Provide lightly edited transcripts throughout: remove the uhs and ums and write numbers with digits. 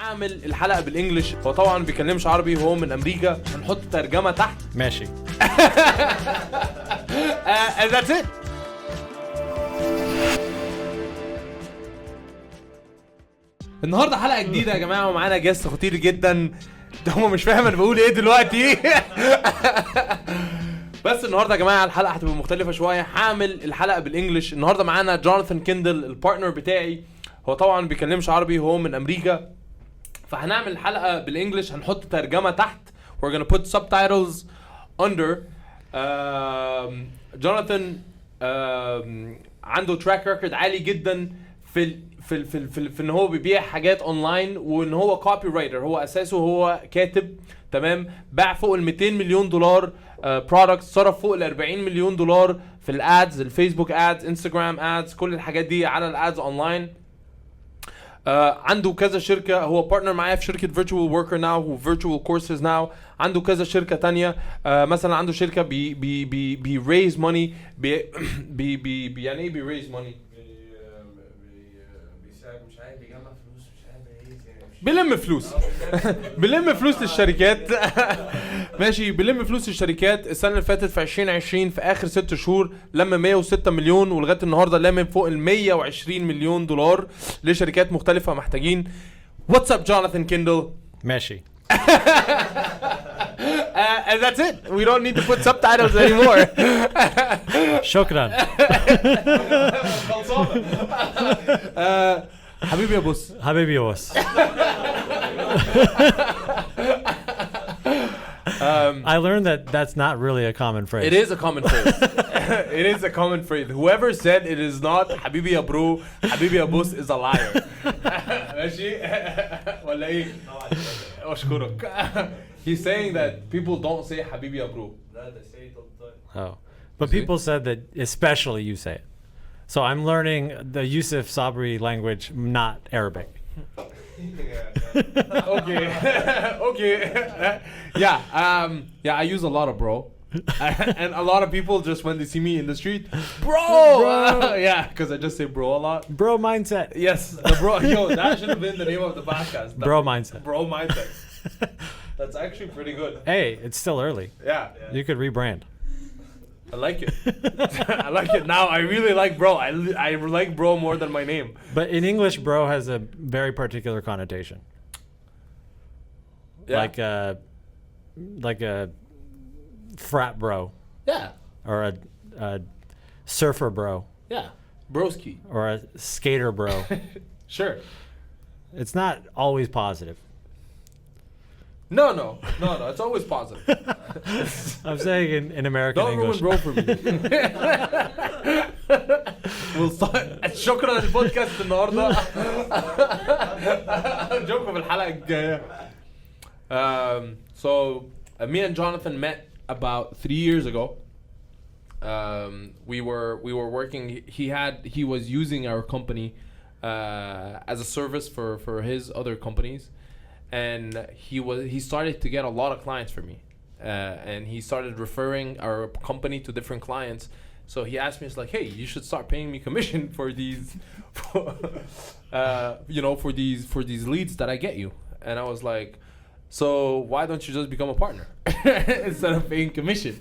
هعمل الحلقة بالانجلش. هو طبعا بيكلمش عربي وهو من امريكا. هنحط ترجمة تحت. ماشي. And that's it. النهارده حلقة جديدة يا جماعة ومعانا جيست خطير جدا. هم مش فاهم انا بقول ايه دلوقتي. بس النهارده يا جماعة الحلقة هتبقى مختلفة شوية. هعمل الحلقة بالانجلش. النهارده معانا جوناثون كندل البارتنر بتاعي. هو طبعا بيكلمش عربي وهو من امريكا. فهنعمل الحلقة بالانجلش. هنحط ترجمة تحت. We're gonna put subtitles under. جوناثون عنده تراك ريكورد عالي جدا في ان هو بيبيع حاجات اونلاين، وان هو كوبي رايتر. هو اساسه هو كاتب، تمام. باع فوق ال 200 مليون دولار برودكتس، صرف فوق ال 40 مليون دولار في الادز، الفيسبوك ادز، انستغرام ادز، كل الحاجات دي على الادز اونلاين. عنده كذا شركة. هو بارتنر معايا في شركة virtual worker now و virtual courses now. عنده كذا شركة تانية. مثلا عنده شركة بي raise money. يعني ايه بي raise money؟ بيلم فلوس. بيلم فلوس للشركات. ماشي. بيلم فلوس للشركات. السنة اللي فاتت في 2020 في آخر 6 شهور لما 106 مليون، ولغاية النهاردة لما فوق ال 120 مليون دولار لشركات مختلفة محتاجين. What's up Jonathon Kendall? ماشي. And that's it. We don't need to put subtitles anymore. شكرا. حبيبي يا بوس. حبيبي يا بوس. I learned that that's not really a common phrase. It is a common phrase. It is a common phrase. Whoever said it is not حبيبي يا برو, حبيبي يا بوس is a liar. ماشي ولا ايه؟ أشكرك. He's saying that people don't say حبيبي يا برو. لا they say it all the time. Oh, but people said that especially you say it. So I'm learning the Youssef Sabry language, not Arabic. Okay. Okay. Yeah, I use a lot of bro. And a lot of people just when they see me in the street, bro. Yeah, because I just say bro a lot. Bro mindset. Yes, the bro. Yo, that should have been the name of the podcast. Bro mindset. Bro mindset. That's actually pretty good. Hey, it's still early. Yeah. You could rebrand. I like it. I like it now. I really like bro. I like bro more than my name. But in English, bro has a very particular connotation. Yeah. Like a frat bro. Yeah. Or a surfer bro. Yeah. Broski. Or a skater bro. Sure. It's not always positive. No. It's always positive. I'm saying in American Don't English. ruin bro for me. We'll start. شكرا للبودكاست النهارده. نشوفكم في الحلقة الجاية. So me and Jonathon met about 3 years ago. We were working. He was using our company as a service for his other companies. And he started to get a lot of clients for me, and he started referring our company to different clients. So he asked me, it's like, hey, you should start paying me commission for these, for these leads that I get you. And I was like, so why don't you just become a partner instead of paying commission?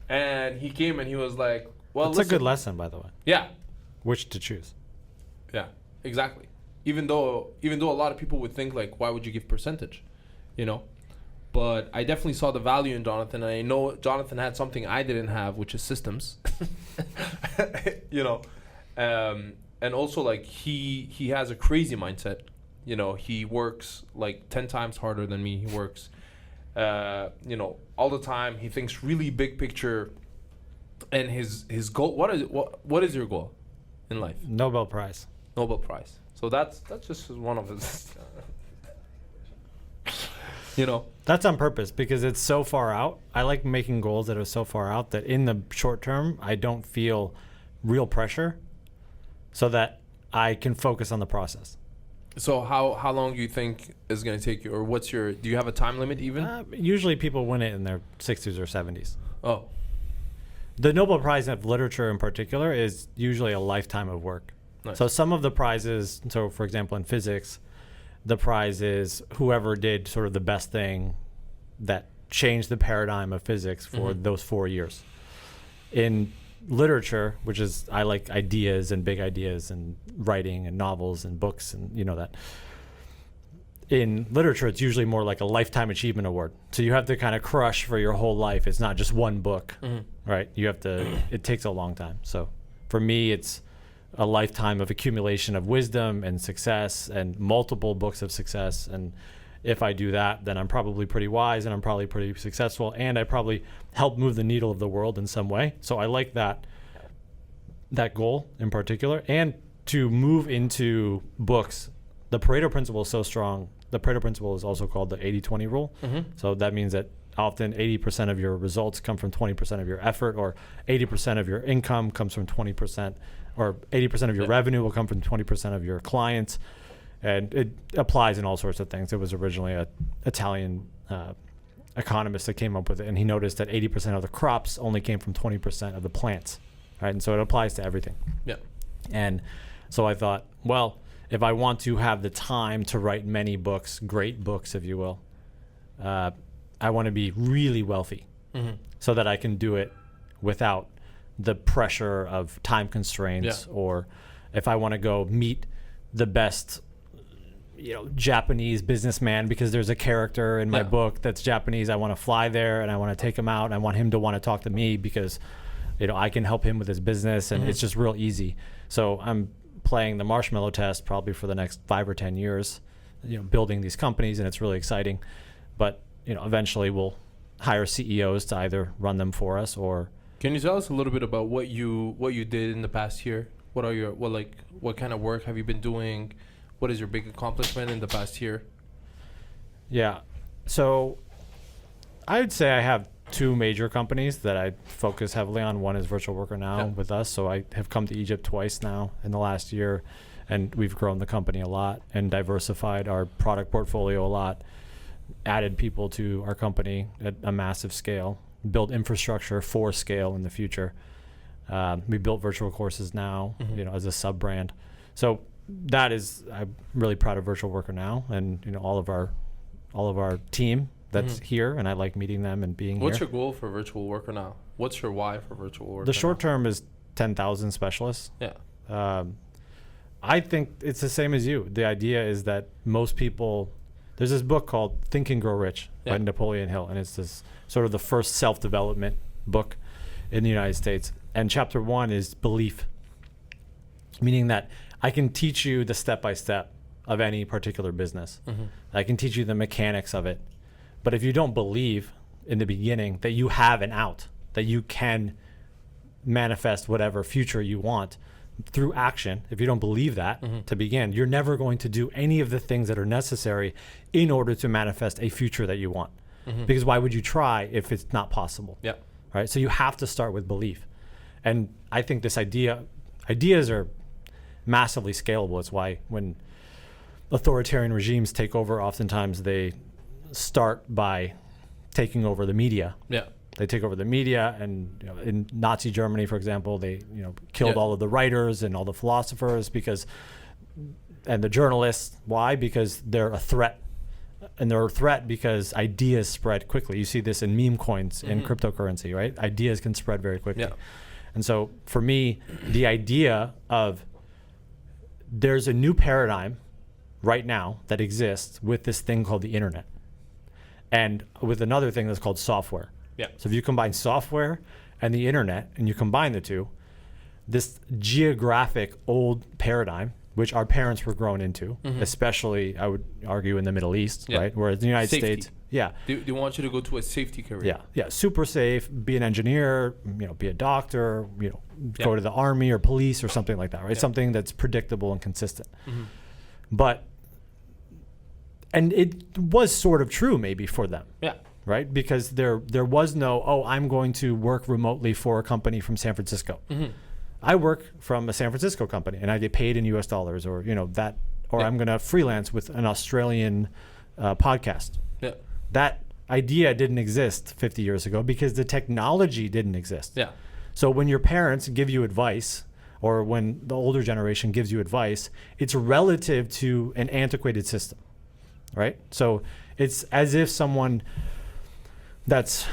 And he came and he was like, well, It's a good lesson, by the way. Yeah. Which to choose. Yeah, exactly. Even though a lot of people would think like, why would you give percentage, you know? But I definitely saw the value in Jonathon, and I know Jonathon had something I didn't have, which is systems. You know, and also like he has a crazy mindset. You know, he works like 10 times harder than me. He works, all the time. He thinks really big picture, and his goal. What is your goal in life? Nobel Prize. Nobel Prize. So that's just one of his. You know. That's on purpose because it's so far out. I like making goals that are so far out that in the short term I don't feel real pressure, so that I can focus on the process. So how long do you think is going to take you, or do you have a time limit even? Usually people win it in their 60s or 70s. Oh. The Nobel Prize of Literature in particular is usually a lifetime of work. Nice. So some of the prizes, so for example in physics, the prize is whoever did sort of the best thing that changed the paradigm of physics for those 4 years. In literature, which is, I like ideas and big ideas and writing and novels and books and you know that. In literature, it's usually more like a lifetime achievement award. So you have to kind of crush for your whole life. It's not just one book, right? You have to, it takes a long time. So for me, it's a lifetime of accumulation of wisdom and success and multiple books of success. And if I do that, then I'm probably pretty wise and I'm probably pretty successful. And I probably help move the needle of the world in some way. So I like that goal in particular. And to move into books, the Pareto principle is so strong. The Pareto principle is also called the 80-20 rule. So that means that often 80% of your results come from 20% of your effort, or 80% of your income comes from 20%, or 80% of your revenue will come from 20% of your clients. And it applies in all sorts of things. It was originally an Italian economist that came up with it, and he noticed that 80% of the crops only came from 20% of the plants, right? And so it applies to everything. Yeah. And so I thought, well, if I want to have the time to write many books, great books, if you will, I want to be really wealthy so that I can do it without the pressure of time constraints. Or if I want to go meet the best, Japanese businessman because there's a character in my book that's Japanese, I want to fly there and I want to take him out and I want him to want to talk to me because, I can help him with his business and it's just real easy. So I'm playing the marshmallow test probably for the next 5 or 10 years, building these companies, and it's really exciting. What we'll hire CEOs to either run them for us or. Can you tell us a little bit about what you did in the past year? What kind of work have you been doing? What is your big accomplishment in the past year? Yeah. So I would say I have 2 major companies that I focus heavily on. One is Virtual Worker Now with us. So I have come to Egypt twice now in the last year, and we've grown the company a lot and diversified our product portfolio a lot, added people to our company at a massive scale, built infrastructure for scale in the future. We built virtual courses now, as a sub brand. So I'm really proud of Virtual Worker Now and, all of our team that's here, and I like meeting them and being What's here. Your goal for Virtual Worker Now? What's your why for Virtual Worker The short term is 10,000 specialists. Yeah. I think it's the same as you. The idea is that most people, there's this book called Think and Grow Rich by Napoleon Hill, and it's this sort of the first self-development book in the United States. And chapter 1 is belief, meaning that I can teach you the step-by-step of any particular business. I can teach you the mechanics of it. But if you don't believe in the beginning that you have an out, that you can manifest whatever future you want through action, if you don't believe that to begin, you're never going to do any of the things that are necessary in order to manifest a future that you want. Because why would you try if it's not possible? Yeah. Right? So you have to start with belief. And I think this ideas are massively scalable. It's why when authoritarian regimes take over, oftentimes they start by taking over the media. Yeah. They take over the media, and in Nazi Germany, for example, they killed all of the writers and all the philosophers and the journalists. Why? Because they're a threat. And they're a threat because ideas spread quickly. You see this in meme coins in cryptocurrency, right? Ideas can spread very quickly. Yeah. And so for me, the idea of there's a new paradigm right now that exists with this thing called the internet, and with another thing that's called software. Yeah. So if you combine software and the internet and you combine the two, this geographic old paradigm, which our parents were grown into, especially I would argue in the Middle East, right? Whereas in the United States, they want you to go to a safety career. Yeah, super safe, be an engineer, be a doctor, go to the army or police or something like that, right? Something that's predictable and consistent. And it was sort of true maybe for them. Yeah. Right? Because there was no, I'm going to work remotely for a company from San Francisco. I work from a San Francisco company and I get paid in US dollars, or I'm going to freelance with an Australian podcast. Yeah. That idea didn't exist 50 years ago because the technology didn't exist. Yeah. So when your parents give you advice, or when the older generation gives you advice, it's relative to an antiquated system. right? So it's as if someone that's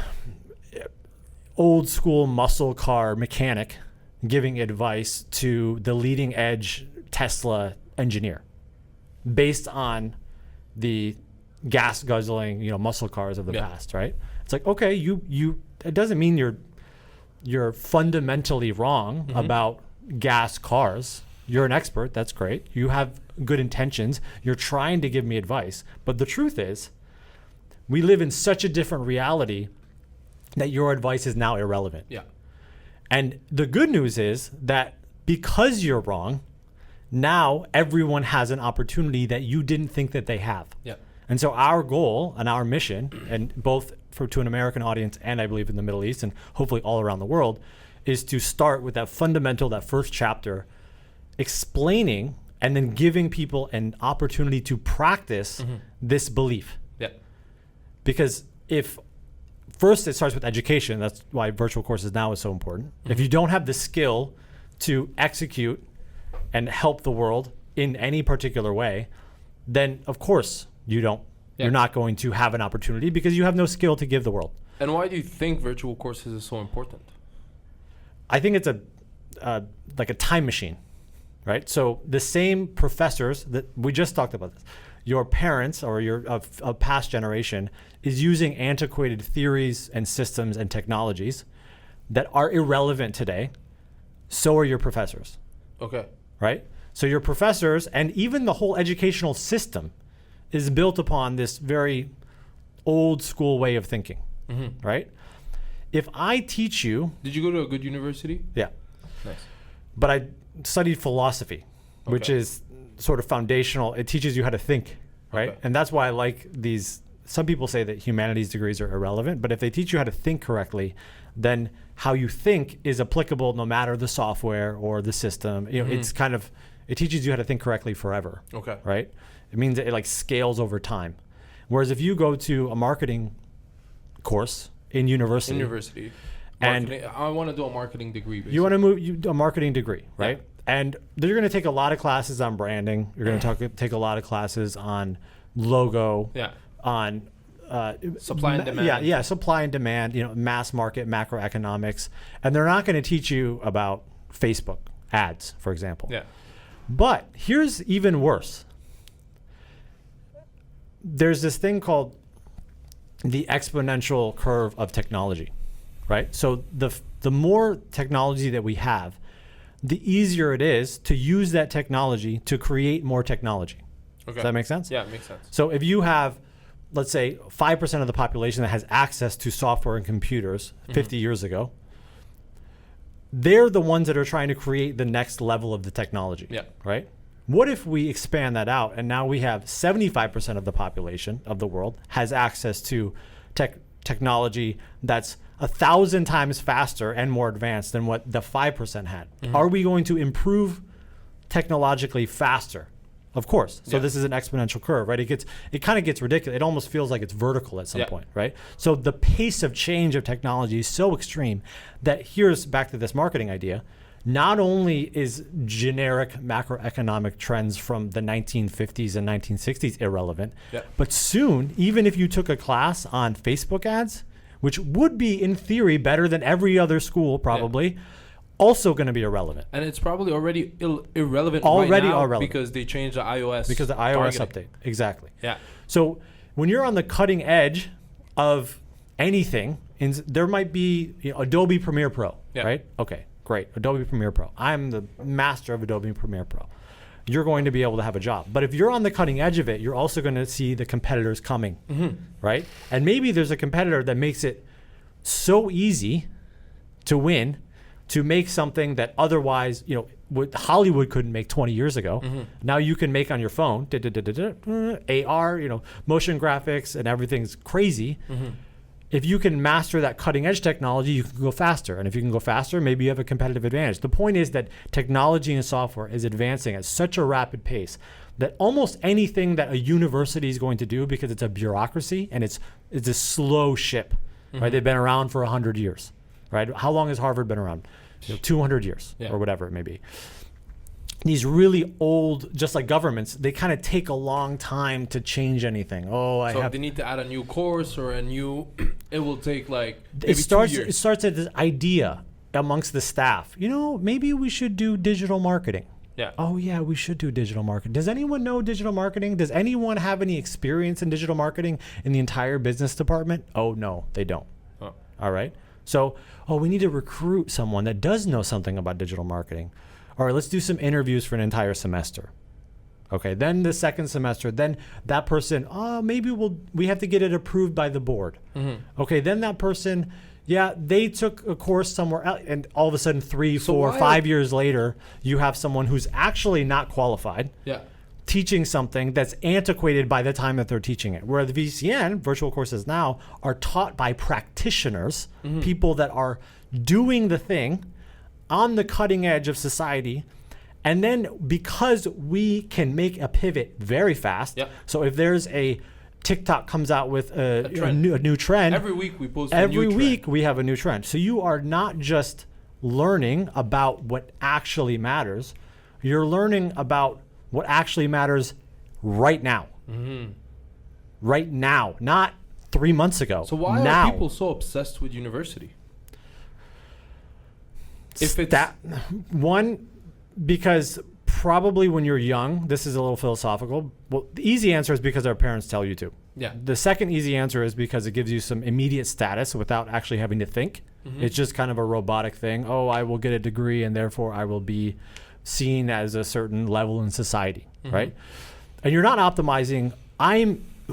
old school muscle car mechanic giving advice to the leading edge Tesla engineer based on the gas guzzling, muscle cars of the past, right? It's like, okay, you it doesn't mean you're fundamentally wrong about gas cars. You're an expert, that's great. You have good intentions. You're trying to give me advice. But the truth is, we live in such a different reality that your advice is now irrelevant. Yeah. And the good news is that because you're wrong, now everyone has an opportunity that you didn't think that they have. Yeah. And so our goal and our mission, and both to an American audience and I believe in the Middle East and hopefully all around the world, is to start with that fundamental, that first chapter, explaining and then giving people an opportunity to practice this belief. Yeah. Because if first it starts with education, that's why virtual courses now is so important. If you don't have the skill to execute and help the world in any particular way, then of course you're not going to have an opportunity because you have no skill to give the world. And why do you think virtual courses is so important? I think it's like a time machine, right? So the same professors that we just talked about this, your parents or a past generation is using antiquated theories and systems and technologies that are irrelevant today. So are your professors. Okay. Right? So your professors and even the whole educational system is built upon this very old school way of thinking, right? If I teach you... Did you go to a good university? Yeah. Nice. But I studied philosophy, which is sort of foundational. It teaches you how to think, right? Okay. And that's why I like these... Some people say that humanities degrees are irrelevant, but if they teach you how to think correctly, then how you think is applicable no matter the software or the system. It's kind of... It teaches you how to think correctly forever. Okay. Right? It means that it like scales over time. Whereas if you go to a marketing course in university, and I want to do a marketing degree. Basically. You want to do a marketing degree, right? Yeah. And you're going to take a lot of classes on branding. You're going to take a lot of classes on logo. Yeah. On supply and demand. Yeah, supply and demand. Mass market, macroeconomics, and they're not going to teach you about Facebook ads, for example. Yeah. But here's even worse. There's this thing called the exponential curve of technology, right? So the more technology that we have, the easier it is to use that technology to create more technology. Okay. Does that make sense? Yeah, it makes sense. So if you have, let's say, 5% of the population that has access to software and computers 50 years ago, they're the ones that are trying to create the next level of the technology, right? What if we expand that out and now we have 75% of the population of the world has access to technology that's 1,000 times faster and more advanced than what the 5% had? Are we going to improve technologically faster? Of course. So this is an exponential curve, right? It kind of gets ridiculous. It almost feels like it's vertical at some point, right? So the pace of change of technology is so extreme that here's back to this marketing idea. Not only is generic macroeconomic trends from the 1950s and 1960s irrelevant, but soon, even if you took a class on Facebook ads, which would be in theory better than every other school probably, also going to be irrelevant. And it's probably already irrelevant already right now irrelevant. Because they changed the iOS. Because the iOS targeting. update. Exactly. Yeah. So when you're on the cutting edge of anything, there might be Adobe Premiere Pro, right? Okay, great. Adobe Premiere Pro. I'm the master of Adobe Premiere Pro. You're going to be able to have a job. But if you're on the cutting edge of it, you're also going to see the competitors coming, right? And maybe there's a competitor that makes it so easy to win, to make something that otherwise, Hollywood couldn't make 20 years ago. Now you can make on your phone, AR, motion graphics, and everything's crazy. If you can master that cutting edge technology, you can go faster. And if you can go faster, maybe you have a competitive advantage. The point is that technology and software is advancing at such a rapid pace that almost anything that a university is going to do, because it's a bureaucracy and it's a slow ship, right? They've been around for 100 years. Right? How long has Harvard been around? 200 years or whatever it may be. these really old, just like governments, they kind of take a long time to change anything. So if they need to add a new course or a new, it will take like maybe it starts 2 years. It starts at this idea amongst the staff. Maybe we should do digital marketing. Yeah. Oh yeah, we should do digital marketing. Does anyone know digital marketing? Does anyone have any experience in digital marketing in the entire business department? Oh no, they don't. Oh. All right. So, we need to recruit someone that does know something about digital marketing. All right, let's do some interviews for an entire semester. Okay, then the second semester, then that person, maybe we have to get it approved by the board. Mm-hmm. Okay, then that person, they took a course somewhere else, and all of a sudden 3, 4, 5 years later, you have someone who's actually not qualified. Yeah. Teaching something that's antiquated by the time that they're teaching it. Where the VCN, virtual courses now, are taught by practitioners, people that are doing the thing on the cutting edge of society. And then because we can make a pivot very fast, so if there's a TikTok comes out with a new trend. Every week we post a new trend. Every week we have a new trend. So you are not just learning about what actually matters. You're learning about what actually matters right now. Mm-hmm. Right now, not 3 months ago. So why are people so obsessed with university? If it's one, because probably when you're young, this is a little philosophical. Well, the easy answer is because our parents tell you to. Yeah. The second easy answer is because it gives you some immediate status without actually having to think. Mm-hmm. It's just kind of a robotic thing. I will get a degree and therefore I will be seen as a certain level in society, right? And you're not optimizing.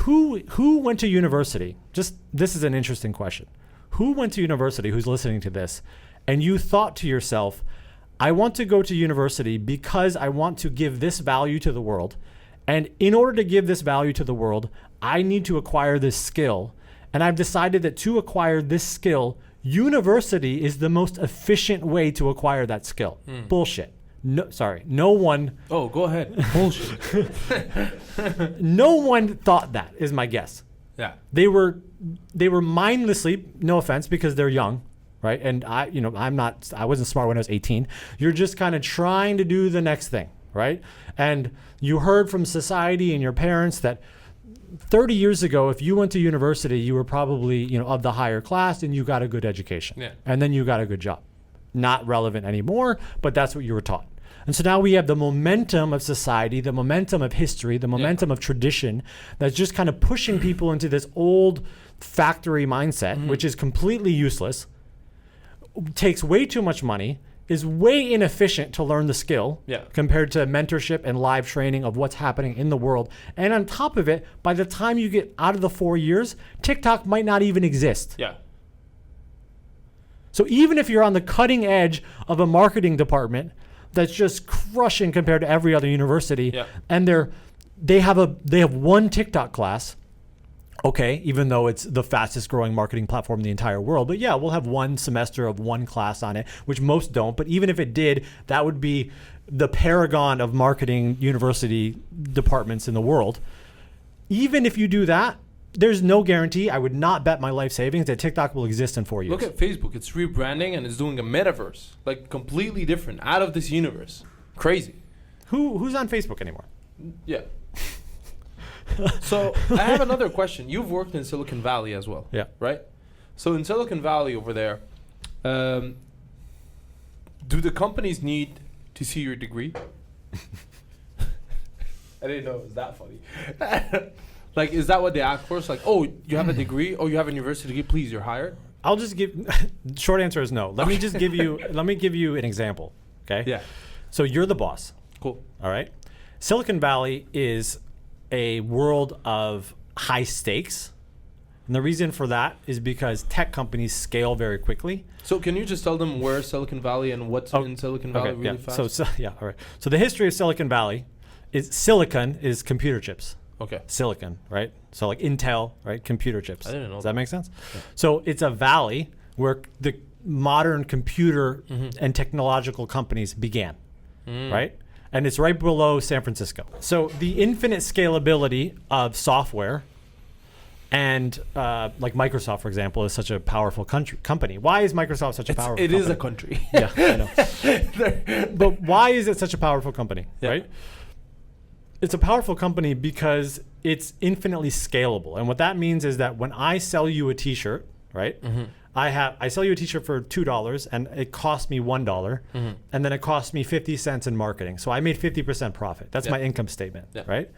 Who went to university? This is an interesting question. Who went to university, who's listening to this, and you thought to yourself, I want to go to university because I want to give this value to the world. And in order to give this value to the world, I need to acquire this skill. And I've decided that to acquire this skill, university is the most efficient way to acquire that skill. Bullshit. No one. Oh, go ahead. Bullshit. No one thought that, is my guess. Yeah. They were mindlessly, no offense, because they're young, right? And I wasn't smart when I was 18. You're just kind of trying to do the next thing, right? And you heard from society and your parents that 30 years ago, if you went to university, you were probably, of the higher class and you got a good education. Yeah. And then you got a good job. Not relevant anymore, but that's what you were taught. And so now we have the momentum of society, the momentum of history, the momentum of tradition that's just kind of pushing people into this old factory mindset, which is completely useless, takes way too much money, is way inefficient to learn the skill compared to mentorship and live training of what's happening in the world. And on top of it, by the time you get out of the 4 years, TikTok might not even exist. Yeah. So even if you're on the cutting edge of a marketing department that's just crushing compared to every other university, and they have one TikTok class, okay, even though it's the fastest growing marketing platform in the entire world, but we'll have one semester of one class on it, which most don't. But even if it did, that would be the paragon of marketing university departments in the world. Even if you do that, there's no guarantee. I would not bet my life savings that TikTok will exist in 4 years. Look at Facebook. It's rebranding and it's doing a metaverse, like completely different, out of this universe. Crazy. Who's on Facebook anymore? Yeah. So I have another question. You've worked in Silicon Valley as well. Yeah. Right? So in Silicon Valley over there, do the companies need to see your degree? I didn't know it was that funny. Like, is that what they ask for? It's like, oh, you have a degree? Oh, you have a university degree? Please, you're hired? I'll just give, short answer is no. Let me give you an example, okay? Yeah. So you're the boss. Cool. All right? Silicon Valley is a world of high stakes. And the reason for that is because tech companies scale very quickly. So can you just tell them where Silicon Valley and what's in Silicon Valley really fast? So all right. So the history of Silicon Valley is silicon is computer chips. Okay. Silicon, right? So like Intel, right? Computer chips. I didn't know. Does that make sense? Yeah. So it's a valley where the modern computer and technological companies began, right? And it's right below San Francisco. So the infinite scalability of software And like Microsoft, for example, is such a powerful company. Why is Microsoft such a powerful company? It is a country. Yeah, I know. But why is it such a powerful company, right? It's a powerful company because it's infinitely scalable. And what that means is that when I sell you a t-shirt, right? Mm-hmm. I sell you a t-shirt for $2 and it cost me $1, mm-hmm. and then it cost me 50 cents in marketing. So I made 50% profit. That's my income statement, right?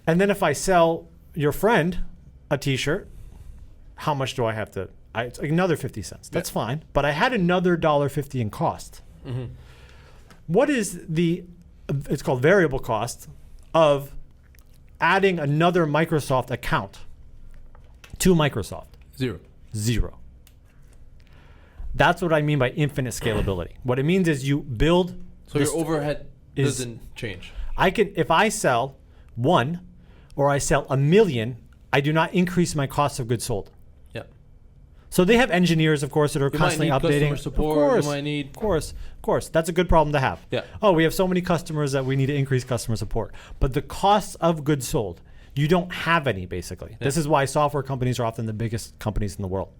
And then if I sell your friend a t-shirt, how much do I have to? It's another 50 cents. That's fine. But I had another $1.50 in cost. Mm-hmm. What is it's called variable cost of adding another Microsoft account to Microsoft? Zero. That's what I mean by infinite scalability. What it means is you build. So your overhead doesn't change. If I sell 1 or I sell 1 million, I do not increase my cost of goods sold. Yeah. So they have engineers, of course, that are constantly updating. Customer support. Of course. That's a good problem to have. Yeah. Oh, we have so many customers that we need to increase customer support. But the costs of goods sold, you don't have any, basically. Yeah. This is why software companies are often the biggest companies in the world,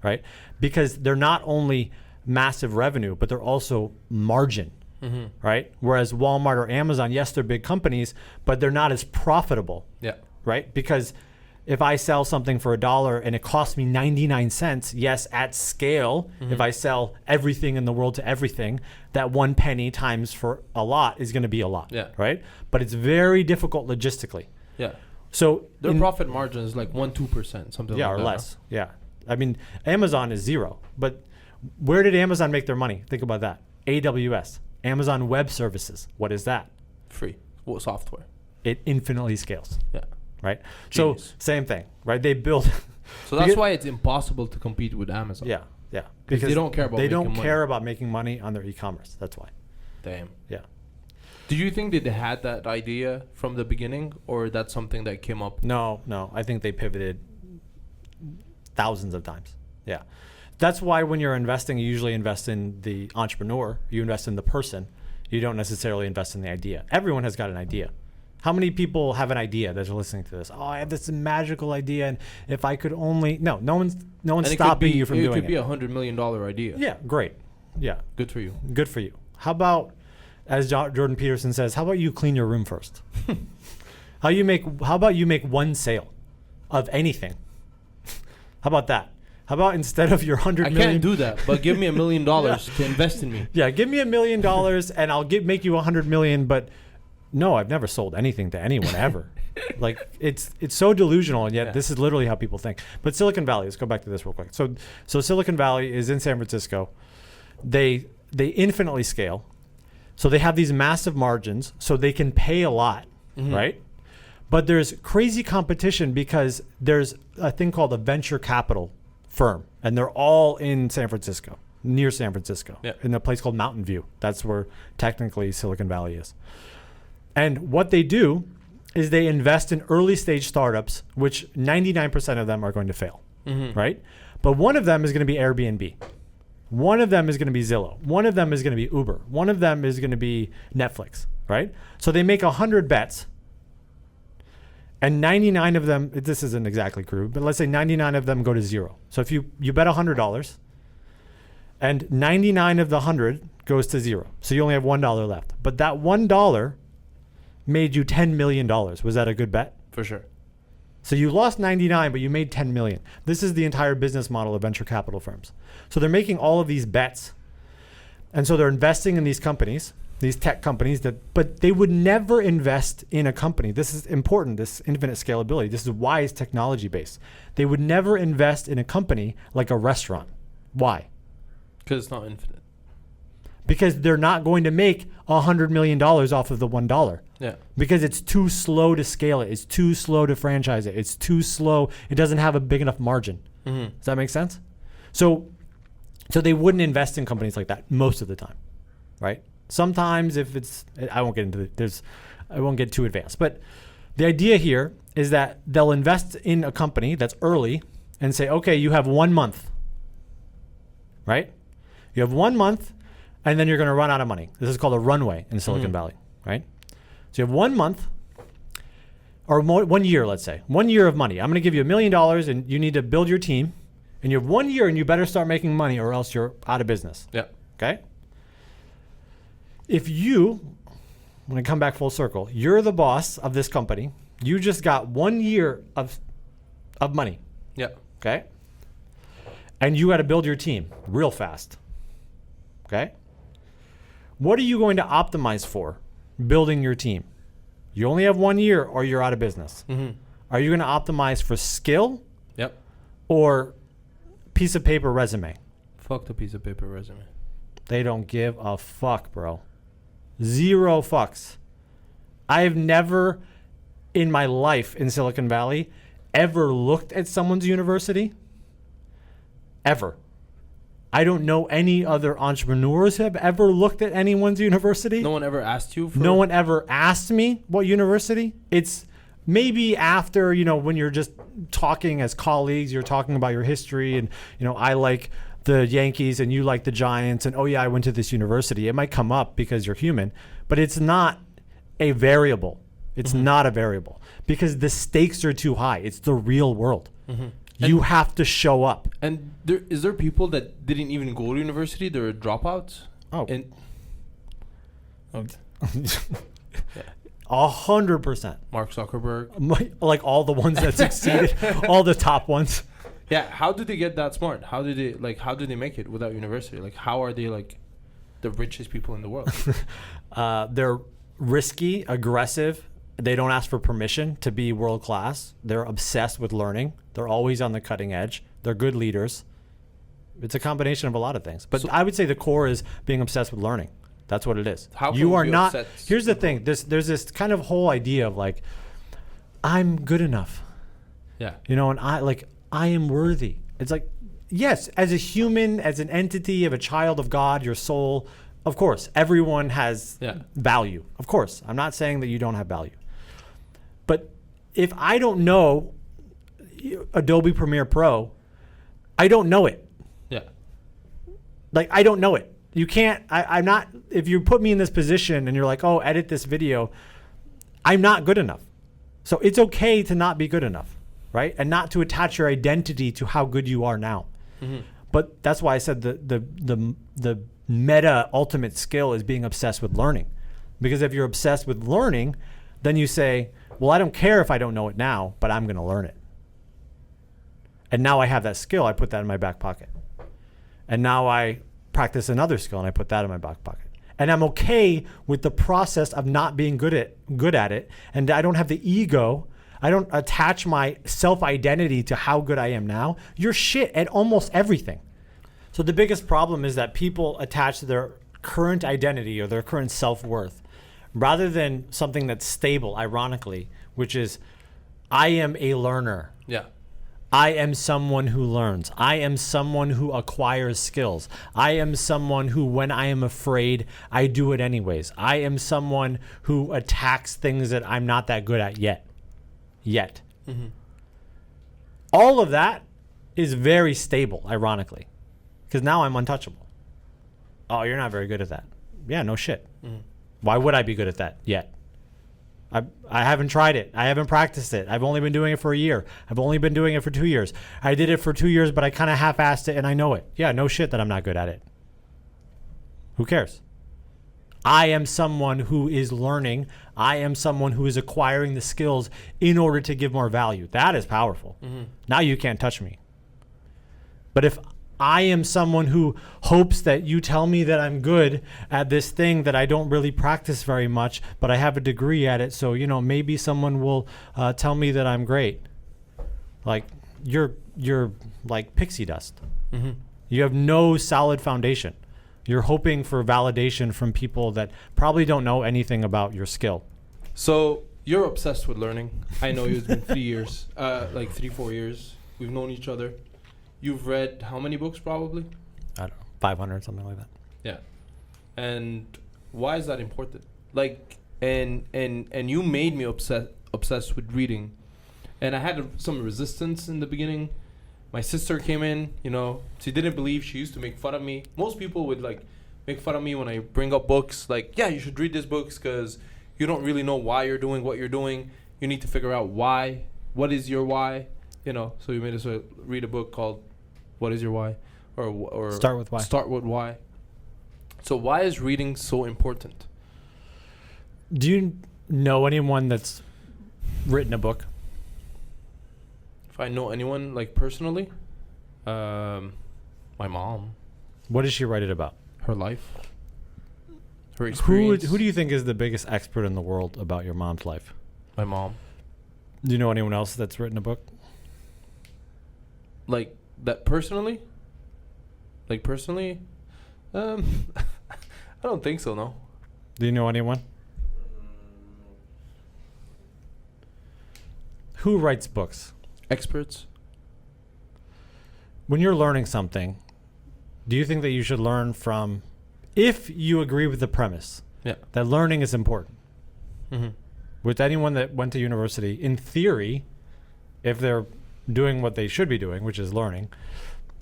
right? Because they're not only massive revenue, but they're also margin, mm-hmm. right? Whereas Walmart or Amazon, yes, they're big companies, but they're not as profitable, right? Because if I sell something for $1 and it costs me 99 cents, yes, at scale, mm-hmm. if I sell everything in the world to everything, that 1 penny times for a lot is going to be a lot, right? But it's very difficult logistically. Yeah. So their profit margin is like 1-2%, something like that. Yeah, or less. Yeah. I mean, Amazon is 0, but where did Amazon make their money? Think about that. AWS, Amazon Web Services. What is that? Free. What software? It infinitely scales. Yeah. Right? Genius. So same thing, right? They build. So that's why it's impossible to compete with Amazon. Yeah. Because they don't care about making money on their e-commerce. That's why. Damn. Yeah. Do you think that they had that idea from the beginning, or that's something that came up? No. I think they pivoted thousands of times. Yeah. That's why when you're investing, you usually invest in the entrepreneur. You invest in the person. You don't necessarily invest in the idea. Everyone has got an idea. How many people have an idea that are listening to this? Oh, I have this magical idea, and if I could only... No one's stopping you from doing it. It could be $100 million idea. Yeah, great. Yeah. Good for you. Good for you. How about, as Jordan Peterson says, how about you clean your room first? How about you make one sale of anything? How about that? How about instead of your $100 million... I can't do that, but give me $1 million to invest in me. Yeah, give me $1 million and I'll make you $100 million, but... No, I've never sold anything to anyone ever. Like it's so delusional, and yet this is literally how people think. But Silicon Valley, let's go back to this real quick. So Silicon Valley is in San Francisco. They infinitely scale. So they have these massive margins, so they can pay a lot, mm-hmm. right? But there's crazy competition because there's a thing called a venture capital firm, and they're all in San Francisco, near San Francisco, in a place called Mountain View. That's where technically Silicon Valley is. And what they do is they invest in early stage startups, which 99% of them are going to fail, mm-hmm. right? But one of them is going to be Airbnb. One of them is going to be Zillow. One of them is going to be Uber. One of them is going to be Netflix, right? So they make 100 bets, and 99 of them, this isn't exactly true, but let's say 99 of them go to zero. So if you bet $100, and 99 of the 100 goes to zero. So you only have $1 left. But that $1 made you $10 million. Was that a good bet? For sure. So you lost 99, but you made 10 million. This is the entire business model of venture capital firms. So they're making all of these bets. And so they're investing in these companies, these tech companies, but they would never invest in a company. This is important, this infinite scalability. This is why it's technology based. They would never invest in a company like a restaurant. Why? Because it's not infinite. Because they're not going to make $100 million off of the $1. Yeah. Because it's too slow to scale it. It's too slow to franchise it. It's too slow. It doesn't have a big enough margin. Mm-hmm. Does that make sense? So they wouldn't invest in companies like that most of the time, right? Sometimes if it's, I won't get too advanced. But the idea here is that they'll invest in a company that's early and say, okay, you have 1 month, right? You have 1 month. And then you're going to run out of money. This is called a runway in Silicon Valley, right? So you have 1 month. or 1 year, let's say, 1 year of money. I'm going to give you $1 million and you need to build your team. And you have 1 year and you better start making money or else you're out of business. Yeah. Okay? If you, when I come back full circle, you're the boss of this company. You just got 1 year of money. Yeah. Okay? And you got to build your team real fast. Okay? What are you going to optimize for building your team? You only have 1 year or you're out of business. Mm-hmm. Are you going to optimize for skill? Yep. Or piece of paper resume? Fuck the piece of paper resume. They don't give a fuck, bro. Zero fucks. I've never in my life in Silicon Valley ever looked at someone's university. Ever. I don't know any other entrepreneurs who have ever looked at anyone's university. No one ever asked you for... No one ever asked me what university. It's maybe after, when you're just talking as colleagues, you're talking about your history and, I like the Yankees and you like the Giants and, oh yeah, I went to this university. It might come up because you're human, but it's not a variable. It's not a variable because the stakes are too high. It's the real world. Mm-hmm. You have to show up. And is there people that didn't even go to university? They're dropouts? Oh. And, okay. 100%. Mark Zuckerberg. Like all the ones that succeeded, all the top ones. Yeah. How did they get that smart? How did they make it without university? Like, how are they like the richest people in the world? They're risky, aggressive. They don't ask for permission to be world class. They're obsessed with learning. They're always on the cutting edge. They're good leaders. It's a combination of a lot of things. But I would say the core is being obsessed with learning. That's what it is. How can you we are be not. obsessed? Here's the thing. There's this kind of whole idea of like, I'm good enough. Yeah. And I am worthy. It's like, yes, as a human, as an entity, of a child of God, your soul, of course, everyone has value. Of course. I'm not saying that you don't have value. But if I don't know Adobe Premiere Pro, I don't know it. Yeah. Like, I don't know it. You can't, I'm not, if you put me in this position and you're like, oh, edit this video, I'm not good enough. So it's okay to not be good enough, right? And not to attach your identity to how good you are now. Mm-hmm. But that's why I said the meta ultimate skill is being obsessed with learning. Because if you're obsessed with learning, then you say, well, I don't care if I don't know it now, but I'm going to learn it. And now I have that skill. I put that in my back pocket. And now I practice another skill and I put that in my back pocket. And I'm okay with the process of not being good at it. And I don't have the ego. I don't attach my self-identity to how good I am now. You're shit at almost everything. So the biggest problem is that people attach their current identity or their current self-worth rather than something that's stable, ironically, which is, I am a learner. Yeah. I am someone who learns. I am someone who acquires skills. I am someone who, when I am afraid, I do it anyways. I am someone who attacks things that I'm not that good at yet. Mm-hmm. All of that is very stable, ironically, because now I'm untouchable. Oh, you're not very good at that. Yeah, no shit. Mm-hmm. Why would I be good at that yet? I haven't tried it. I haven't practiced it. I've only been doing it for a year. I've only been doing it for 2 years. I did it for 2 years, but I kind of half-assed it and I know it. Yeah, no shit that I'm not good at it. Who cares? I am someone who is learning. I am someone who is acquiring the skills in order to give more value. That is powerful. Mm-hmm. Now you can't touch me. But if I am someone who hopes that you tell me that I'm good at this thing that I don't really practice very much, but I have a degree at it, so maybe someone will tell me that I'm great. Like, you're like pixie dust. Mm-hmm. You have no solid foundation. You're hoping for validation from people that probably don't know anything about your skill. So you're obsessed with learning. I know it's been 3 years, like 3-4 years. We've known each other. You've read how many books probably? I don't know, 500, something like that. Yeah. And why is that important? Like, and you made me obsessed with reading. And I had some resistance in the beginning. My sister came in, she didn't believe. She used to make fun of me. Most people would make fun of me when I bring up books. Like, yeah, you should read these books because you don't really know why you're doing what you're doing. you need to figure out why. What is your why? You know, so you may as well read a book called "What Is Your Why," or Start with Why. Start with why. So why is reading so important? Do you know anyone that's written a book? If I know anyone like personally, my mom, What does she write it about? her life, her experience. Who do you think is the biggest expert in the world about your mom's life? My mom. Do you know anyone else that's written a book? Like that personally? Like personally? I don't think so, no. Do you know anyone? Who writes books? Experts? When you're learning something, do you think that you should learn from, if you agree with the premise Yeah. that learning is important? Mm-hmm. With anyone that went to university, in theory, if they're doing what they should be doing, which is learning,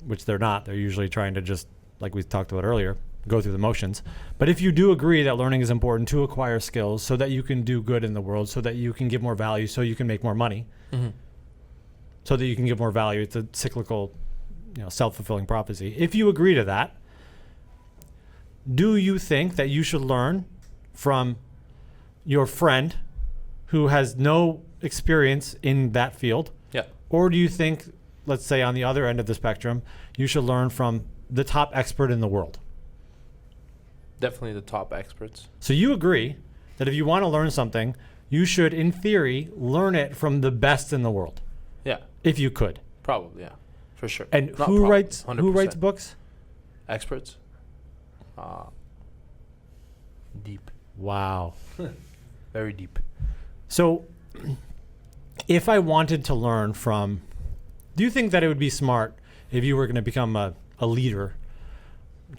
which they're not, they're usually trying to just, like we talked about earlier, go through the motions. But if you do agree that learning is important to acquire skills so that you can do good in the world, so that you can give more value, so you can make more money, Mm-hmm. so that you can give more value, it's a cyclical, self-fulfilling prophecy. If you agree to that, do you think that you should learn from your friend who has no experience in that field? Yeah. Or do you think, let's say on the other end of the spectrum, you should learn from the top expert in the world? Definitely the top experts. So you agree that if you want to learn something, you should, in theory, learn it from the best in the world, Yeah. if you could. Probably, yeah. For sure. And Not who probably, writes 100%. books? Experts? Deep. Wow. Very deep. So if I wanted to learn from, do you think that it would be smart if you were going to become a leader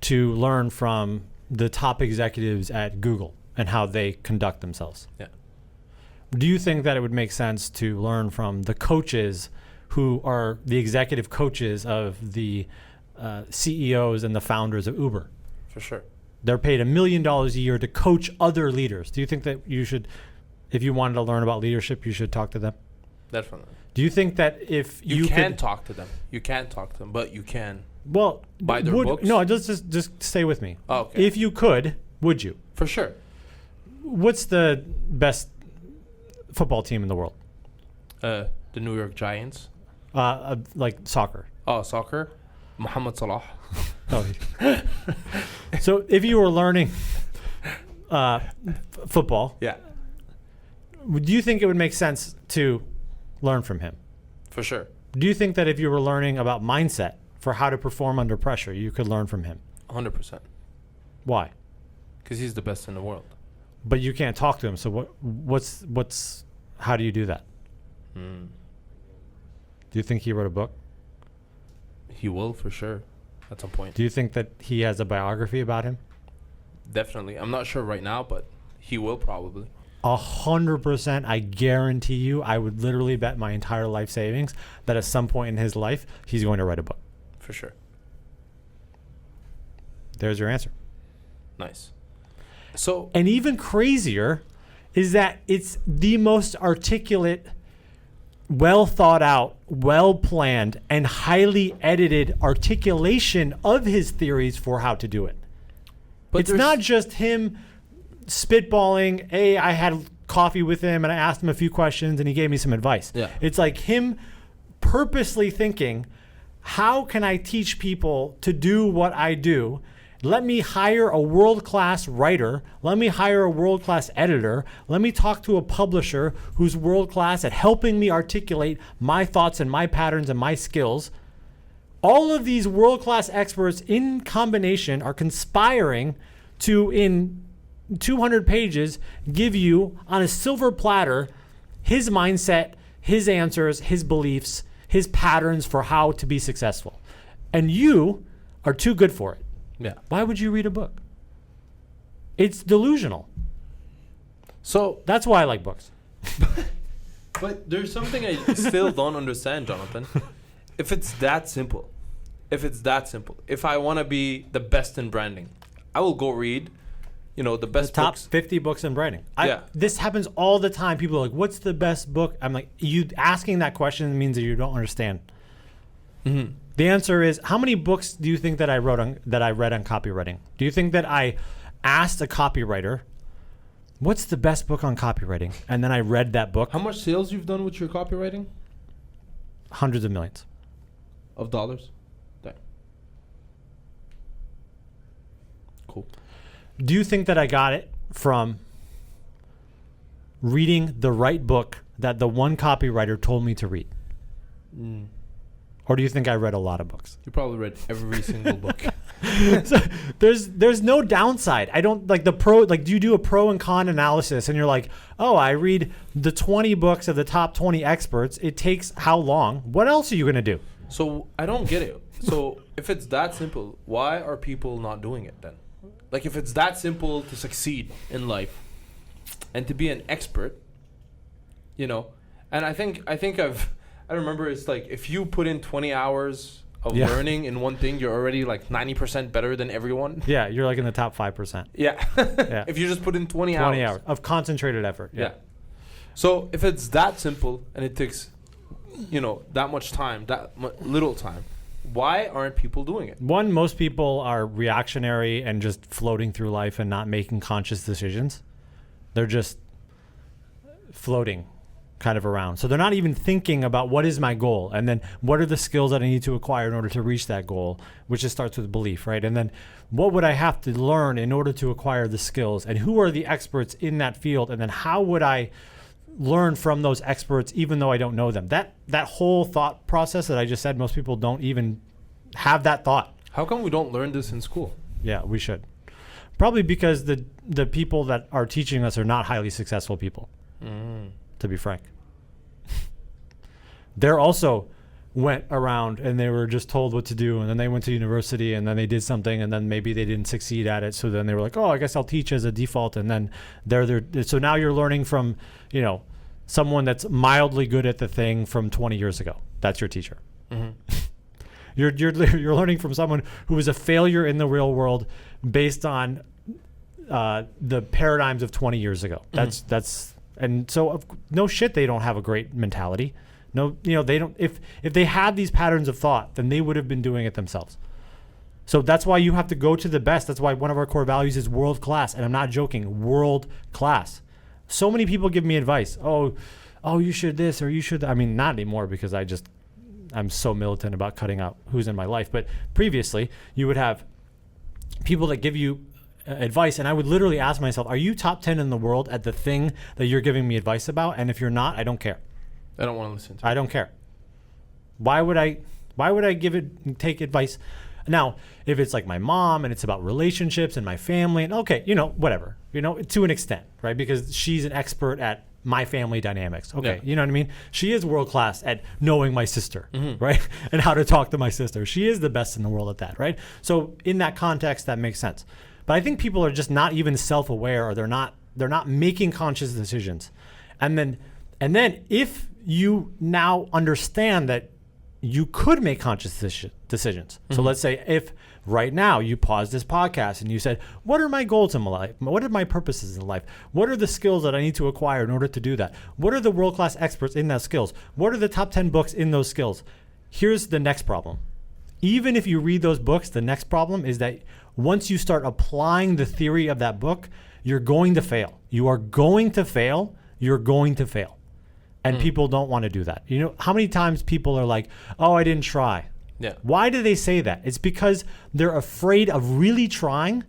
to learn from the top executives at Google and how they conduct themselves? Yeah. Do you think that it would make sense to learn from the coaches who are the executive coaches of the CEOs and the founders of Uber? For sure. They're paid $1 million a year to coach other leaders. Do you think that you should, if you wanted to learn about leadership, you should talk to them? Definitely. Do you think that if You you can could, talk to them. You can't talk to them, but you can. well, buy their would, books? No, just stay with me. Oh, okay. If you could, would you? For sure. What's the best football team in the world? The New York Giants. Like soccer. Oh, soccer. Muhammad Salah. Oh. So if you were learning football, Yeah. do you think it would make sense to learn from him? For sure. Do you think that if you were learning about mindset for how to perform under pressure, you could learn from him? 100%. Why? Because he's the best in the world. But you can't talk to him. So how do you do that? Mm. Do you think he wrote a book? He will, for sure, at some point. Do you think that he has a biography about him? Definitely. I'm not sure right now, but he will probably. 100%, I guarantee you, I would literally bet my entire life savings that at some point in his life, he's going to write a book. For sure. There's your answer. Nice. So, And even crazier is that it's the most articulate, well thought out, well planned, and highly edited articulation of his theories for how to do it. but It's there's- not just him spitballing, hey, I had coffee with him and I asked him a few questions and he gave me some advice. Yeah. It's like him purposely thinking, how can I teach people to do what I do? Let me hire a world-class writer. Let me hire a world-class editor. Let me talk to a publisher who's world-class at helping me articulate my thoughts and my patterns and my skills. All of these world-class experts in combination are conspiring to, in 200 pages, give you on a silver platter his mindset, his answers, his beliefs, his patterns for how to be successful. And you are too good for it. yeah. Why would you read a book? It's delusional. So, That's why I like books. but there's something I still don't understand, Jonathan. If it's that simple, if I want to be the best in branding, I will go read the best top books. 50 books in writing. Yeah. This happens all the time. People are like, what's the best book? I'm like, you asking that question means that you don't understand. Mm-hmm. The answer is, how many books do you think that I read on copywriting? Do you think that I asked a copywriter, what's the best book on copywriting? And then I read that book. How much sales you've done with your copywriting? Hundreds of millions. Of dollars? There. Cool. Do you think that I got it from reading the right book that the one copywriter told me to read? Or do you think I read a lot of books? You probably read every single book. So there's no downside. I don't like do you do a pro and con analysis and you're like, oh, I read the 20 books of the top 20 experts. It takes how long? What else are you going to do? So I don't get it. So if it's that simple, why are people not doing it then? Like if it's that simple to succeed in life and to be an expert, and I think I remember it's like if you put in 20 hours of learning in one thing, you're already like 90% better than everyone. Yeah, you're like in the top 5%. Yeah. Yeah. If you just put in 20 hours of concentrated effort. Yeah. So if it's that simple and it takes, that much time, little time, why aren't people doing it? One, most people are reactionary and just floating through life and not making conscious decisions. They're just floating kind of around. So they're not even thinking about what is my goal and then what are the skills that I need to acquire in order to reach that goal, which just starts with belief, right? And then what would I have to learn in order to acquire the skills and who are the experts in that field? And then how would I learn from those experts even though I don't know them? That whole thought process that I just said, most people don't even have that thought. How come we don't learn this in school? Yeah, we should. Probably because the people that are teaching us are not highly successful people, to be frank. They're also went around and they were just told what to do and then they went to university and then they did something and then maybe they didn't succeed at it. So then they were like, oh, I guess I'll teach as a default. And then so now you're learning from, someone that's mildly good at the thing from 20 years ago. That's your teacher. Mm-hmm. You're learning from someone who was a failure in the real world based on the paradigms of 20 years ago. And so no shit, they don't have a great mentality. No, they don't. If they had these patterns of thought, then they would have been doing it themselves. So that's why you have to go to the best. That's why one of our core values is world class. And I'm not joking, world class. So many people give me advice. Oh, you should this or you should. I mean, not anymore because I'm so militant about cutting out who's in my life. But previously, you would have people that give you advice, and I would literally ask myself, are you top 10 in the world at the thing that you're giving me advice about? And if you're not, I don't care. I don't want to listen to it. I don't care. Why would I take advice? Now, if it's like my mom and it's about relationships and my family and okay, whatever, to an extent, right? Because she's an expert at my family dynamics. Okay. Yeah. You know what I mean? She is world class at knowing my sister, right? And how to talk to my sister. She is the best in the world at that, right? So in that context, that makes sense. But I think people are just not even self-aware or they're not making conscious decisions. And then if you now understand that you could make conscious decisions. So let's say if right now you pause this podcast and you said, what are my goals in my life? What are my purposes in life? What are the skills that I need to acquire in order to do that? What are the world-class experts in those skills? What are the top 10 books in those skills? Here's the next problem. Even if you read those books, the next problem is that once you start applying the theory of that book, you're going to fail. You are going to fail. You're going to fail. And people don't want to do that. How many times people are like, oh, I didn't try. Yeah. Why do they say that? It's because they're afraid of really trying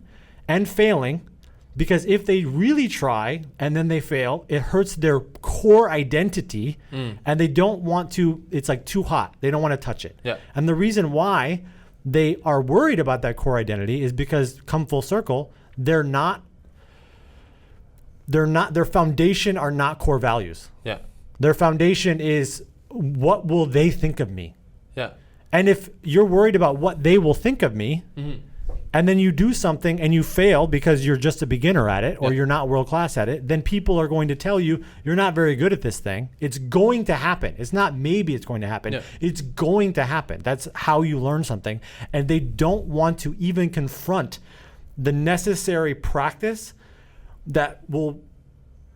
and failing, because if they really try and then they fail, it hurts their core identity and they don't want to, it's like too hot. They don't want to touch it. Yeah. And the reason why they are worried about that core identity is because, come full circle, their foundation are not core values. Yeah. Their foundation is, what will they think of me? Yeah. And if you're worried about what they will think of me, and then you do something and you fail because you're just a beginner at it or you're not world class at it, then people are going to tell you you're not very good at this thing. It's going to happen. It's not maybe it's going to happen. Yeah. It's going to happen. That's how you learn something. And they don't want to even confront the necessary practice that will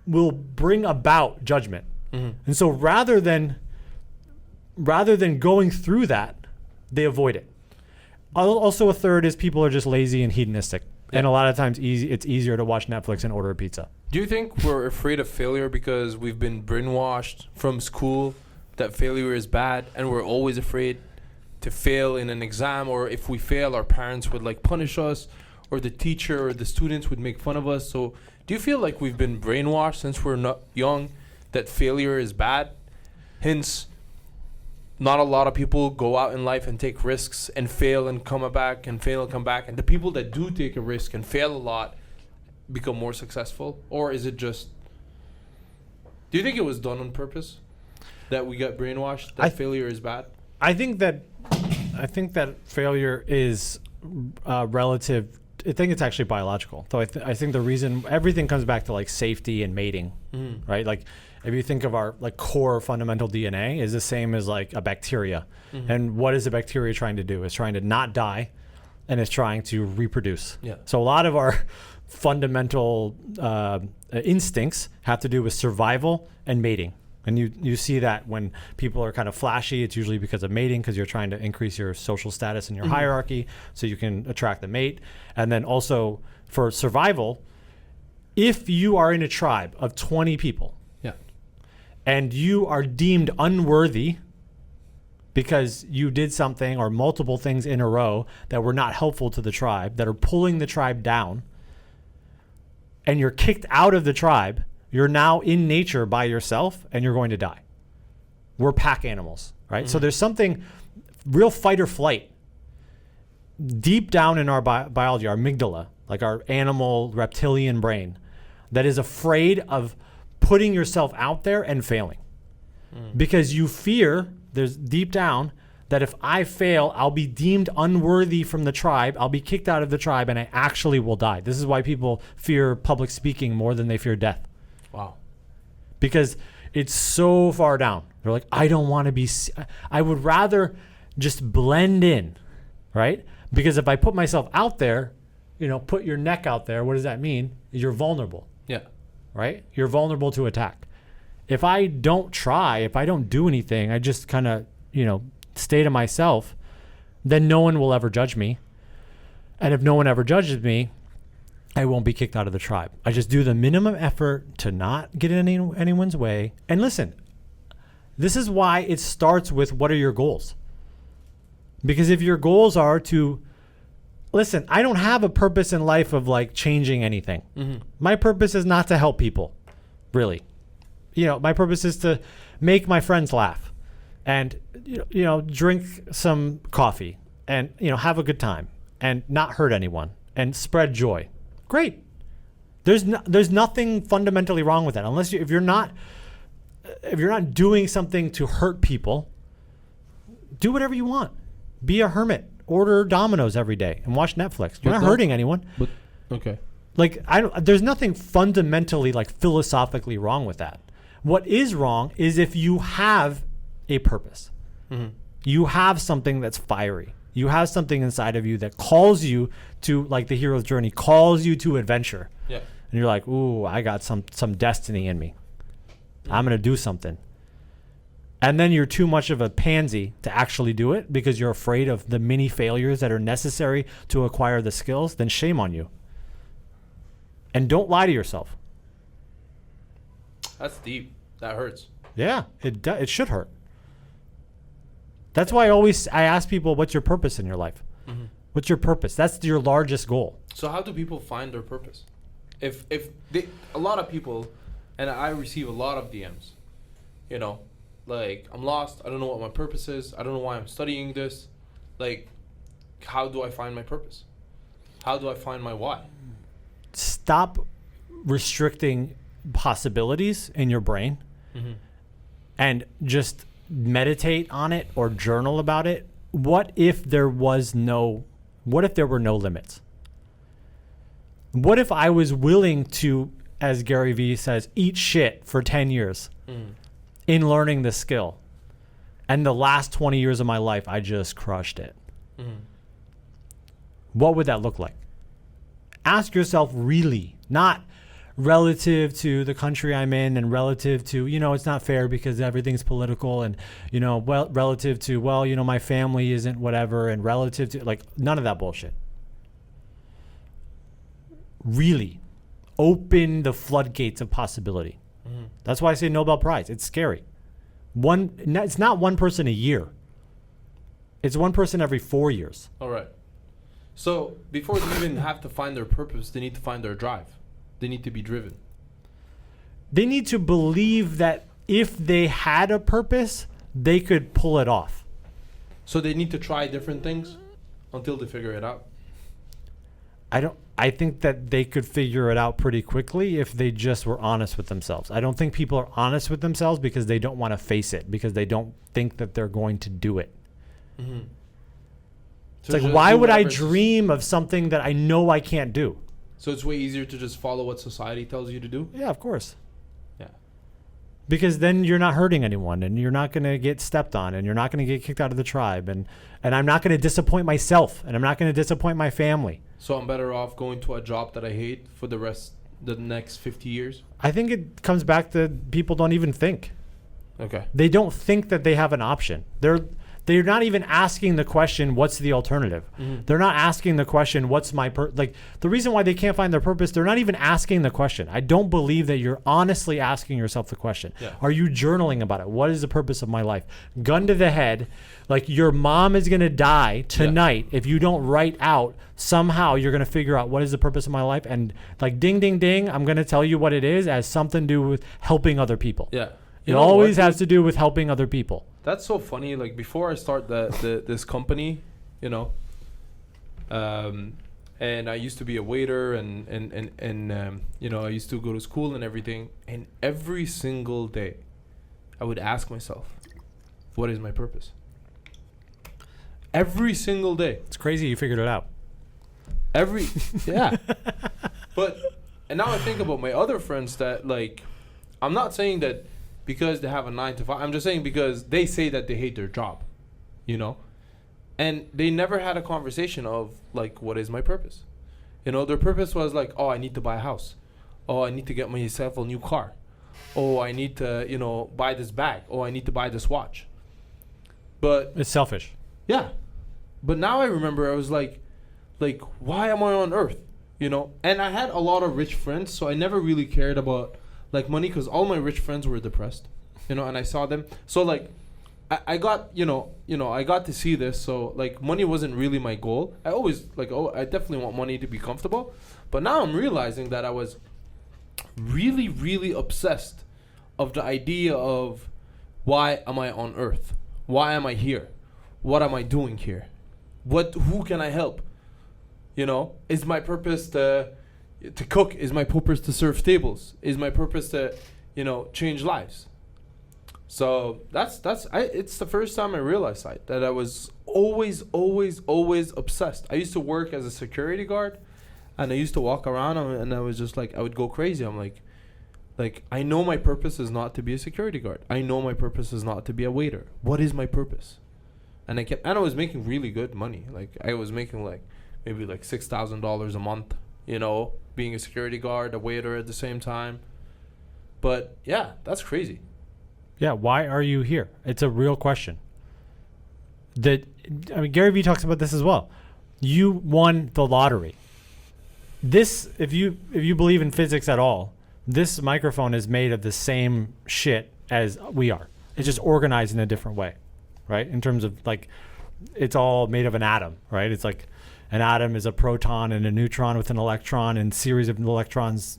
bring about judgment. And so rather than going through that, they avoid it. Also, a third is people are just lazy and hedonistic. And a lot of times it's easier to watch Netflix and order a pizza. Do you think we're afraid of failure because we've been brainwashed from school that failure is bad, and we're always afraid to fail in an exam, or if we fail, our parents would like punish us, or the teacher or the students would make fun of us? So do you feel like we've been brainwashed since we're not young that failure is bad? Hence, not a lot of people go out in life and take risks and fail and come back and fail and come back. And the people that do take a risk and fail a lot become more successful? Or is it just, do you think it was done on purpose that we got brainwashed that failure is bad? I think that failure is relative. I think it's actually biological. So I think the reason everything comes back to like safety and mating, right? Like if you think of our like core fundamental DNA is the same as like a bacteria. And what is a bacteria trying to do? It's trying to not die, and it's trying to reproduce. Yeah. So a lot of our fundamental instincts have to do with survival and mating. And you see that when people are kind of flashy, it's usually because of mating, because you're trying to increase your social status in your hierarchy so you can attract the mate. And then also for survival, if you are in a tribe of 20 people and you are deemed unworthy because you did something or multiple things in a row that were not helpful to the tribe, that are pulling the tribe down, and you're kicked out of the tribe, you're now in nature by yourself and you're going to die. We're pack animals, right? So there's something real fight or flight deep down in our biology, our amygdala, like our animal reptilian brain, that is afraid of putting yourself out there and failing. Because you fear, there's deep down, that if I fail, I'll be deemed unworthy from the tribe, I'll be kicked out of the tribe, and I actually will die. This is why people fear public speaking more than they fear death. Wow. Because it's so far down. They're like, I don't want to be, I would rather just blend in, right? Because if I put myself out there, put your neck out there, what does that mean? You're vulnerable. Yeah. Right? You're vulnerable to attack. If I don't try, if I don't do anything, I just kind of, stay to myself, then no one will ever judge me. And if no one ever judges me, I won't be kicked out of the tribe. I just do the minimum effort to not get in anyone's way. And listen, this is why it starts with, what are your goals? Because if your goals are to, listen, I don't have a purpose in life of like changing anything. My purpose is not to help people, really. My purpose is to make my friends laugh and, drink some coffee and, have a good time and not hurt anyone and spread joy. Great. There's nothing fundamentally wrong with that, unless if you're not doing something to hurt people. Do whatever you want. Be a hermit. Order Domino's every day and watch Netflix. You're not hurting anyone. Okay. Like there's nothing fundamentally like philosophically wrong with that. What is wrong is if you have a purpose. You have something that's fiery. You have something inside of you that calls you to, like the hero's journey, calls you to adventure. Yeah. And you're like, ooh, I got some destiny in me. I'm going to do something. And then you're too much of a pansy to actually do it because you're afraid of the many failures that are necessary to acquire the skills, then shame on you. And don't lie to yourself. That's deep. That hurts. Yeah, it should hurt. That's why I ask people, what's your purpose in your life? What's your purpose? That's your largest goal. So how do people find their purpose? If a lot of people, and I receive a lot of DMs, like, I'm lost, I don't know what my purpose is, I don't know why I'm studying this. Like, how do I find my purpose? How do I find my why? Stop restricting possibilities in your brain and just meditate on it or journal about it. What if there were no limits? What if I was willing to, as Gary Vee says, eat shit for 10 years in learning this skill, and the last 20 years of my life I just crushed it? What would that look like? Ask yourself really, not relative to the country I'm in and relative to, it's not fair because everything's political and, relative to, my family isn't whatever and relative to, like, none of that bullshit. Really open the floodgates of possibility. Mm-hmm. That's why I say Nobel Prize. It's scary. It's not one person a year. It's one person every 4 years. All right. So before they even have to find their purpose, they need to find their drive. They need to be driven. They need to believe that if they had a purpose, they could pull it off. So they need to try different things until they figure it out. I think that they could figure it out pretty quickly if they just were honest with themselves. I don't think people are honest with themselves because they don't want to face it, because they don't think that they're going to do it. Mm-hmm. So it's like, why would I dream of something that I know I can't do? So it's way easier to just follow what society tells you to do? Yeah, of course. Yeah. Because then you're not hurting anyone and you're not going to get stepped on and you're not going to get kicked out of the tribe. And I'm not going to disappoint myself and I'm not going to disappoint my family. So I'm better off going to a job that I hate for the next 50 years? I think it comes back to people don't even think. Okay. They don't think that they have an option. They're not even asking the question, what's the alternative? Mm-hmm. They're not asking the question, what's my like the reason why they can't find their purpose, they're not even asking the question. I don't believe that you're honestly asking yourself the question. Yeah. Are you journaling about it? What is the purpose of my life? Gun to the head, like your mom is going to die tonight. If you don't write out, somehow you're going to figure out what is the purpose of my life. And like ding, ding, ding, I'm going to tell you what it is as something to do with helping other people. Yeah. It always has to do with helping other people. That's so funny. Like before I start this company, and I used to be a waiter and I used to go to school and everything. And every single day I would ask myself, what is my purpose? Every single day. It's crazy you figured it out. Yeah. And now I think about my other friends that, like, I'm not saying that because they have a 9 to 5. I'm just saying because they say that they hate their job, and they never had a conversation of like, what is my purpose? Their purpose was like, oh, I need to buy a house. Oh, I need to get myself a new car. Oh, I need to, buy this bag. Oh, I need to buy this watch. But it's selfish. Yeah. But now I remember I was like, why am I on earth? And I had a lot of rich friends, so I never really cared about like money, because all my rich friends were depressed, and I saw them. So like, I got, I got to see this. So like, money wasn't really my goal. I always I definitely want money to be comfortable. But now I'm realizing that I was really, really obsessed of the idea of why am I on earth? Why am I here? What am I doing here? Who can I help? Is my purpose to cook? Is my purpose to serve tables? Is my purpose to, change lives? So it's the first time I realized that I was always obsessed. I used to work as a security guard, and I used to walk around and I was just like, I would go crazy. I'm like, I know my purpose is not to be a security guard. I know my purpose is not to be a waiter. What is my purpose? And I was making really good money. Like I was making maybe $6,000 a month, being a security guard, a waiter at the same time. But yeah, that's crazy. Yeah, why are you here? It's a real question. Gary Vee talks about this as well. You won the lottery. This, if you believe in physics at all, this microphone is made of the same shit as we are. It's just organized in a different way, right? In terms of it's all made of an atom, right? It's like an atom is a proton and a neutron with an electron and series of electrons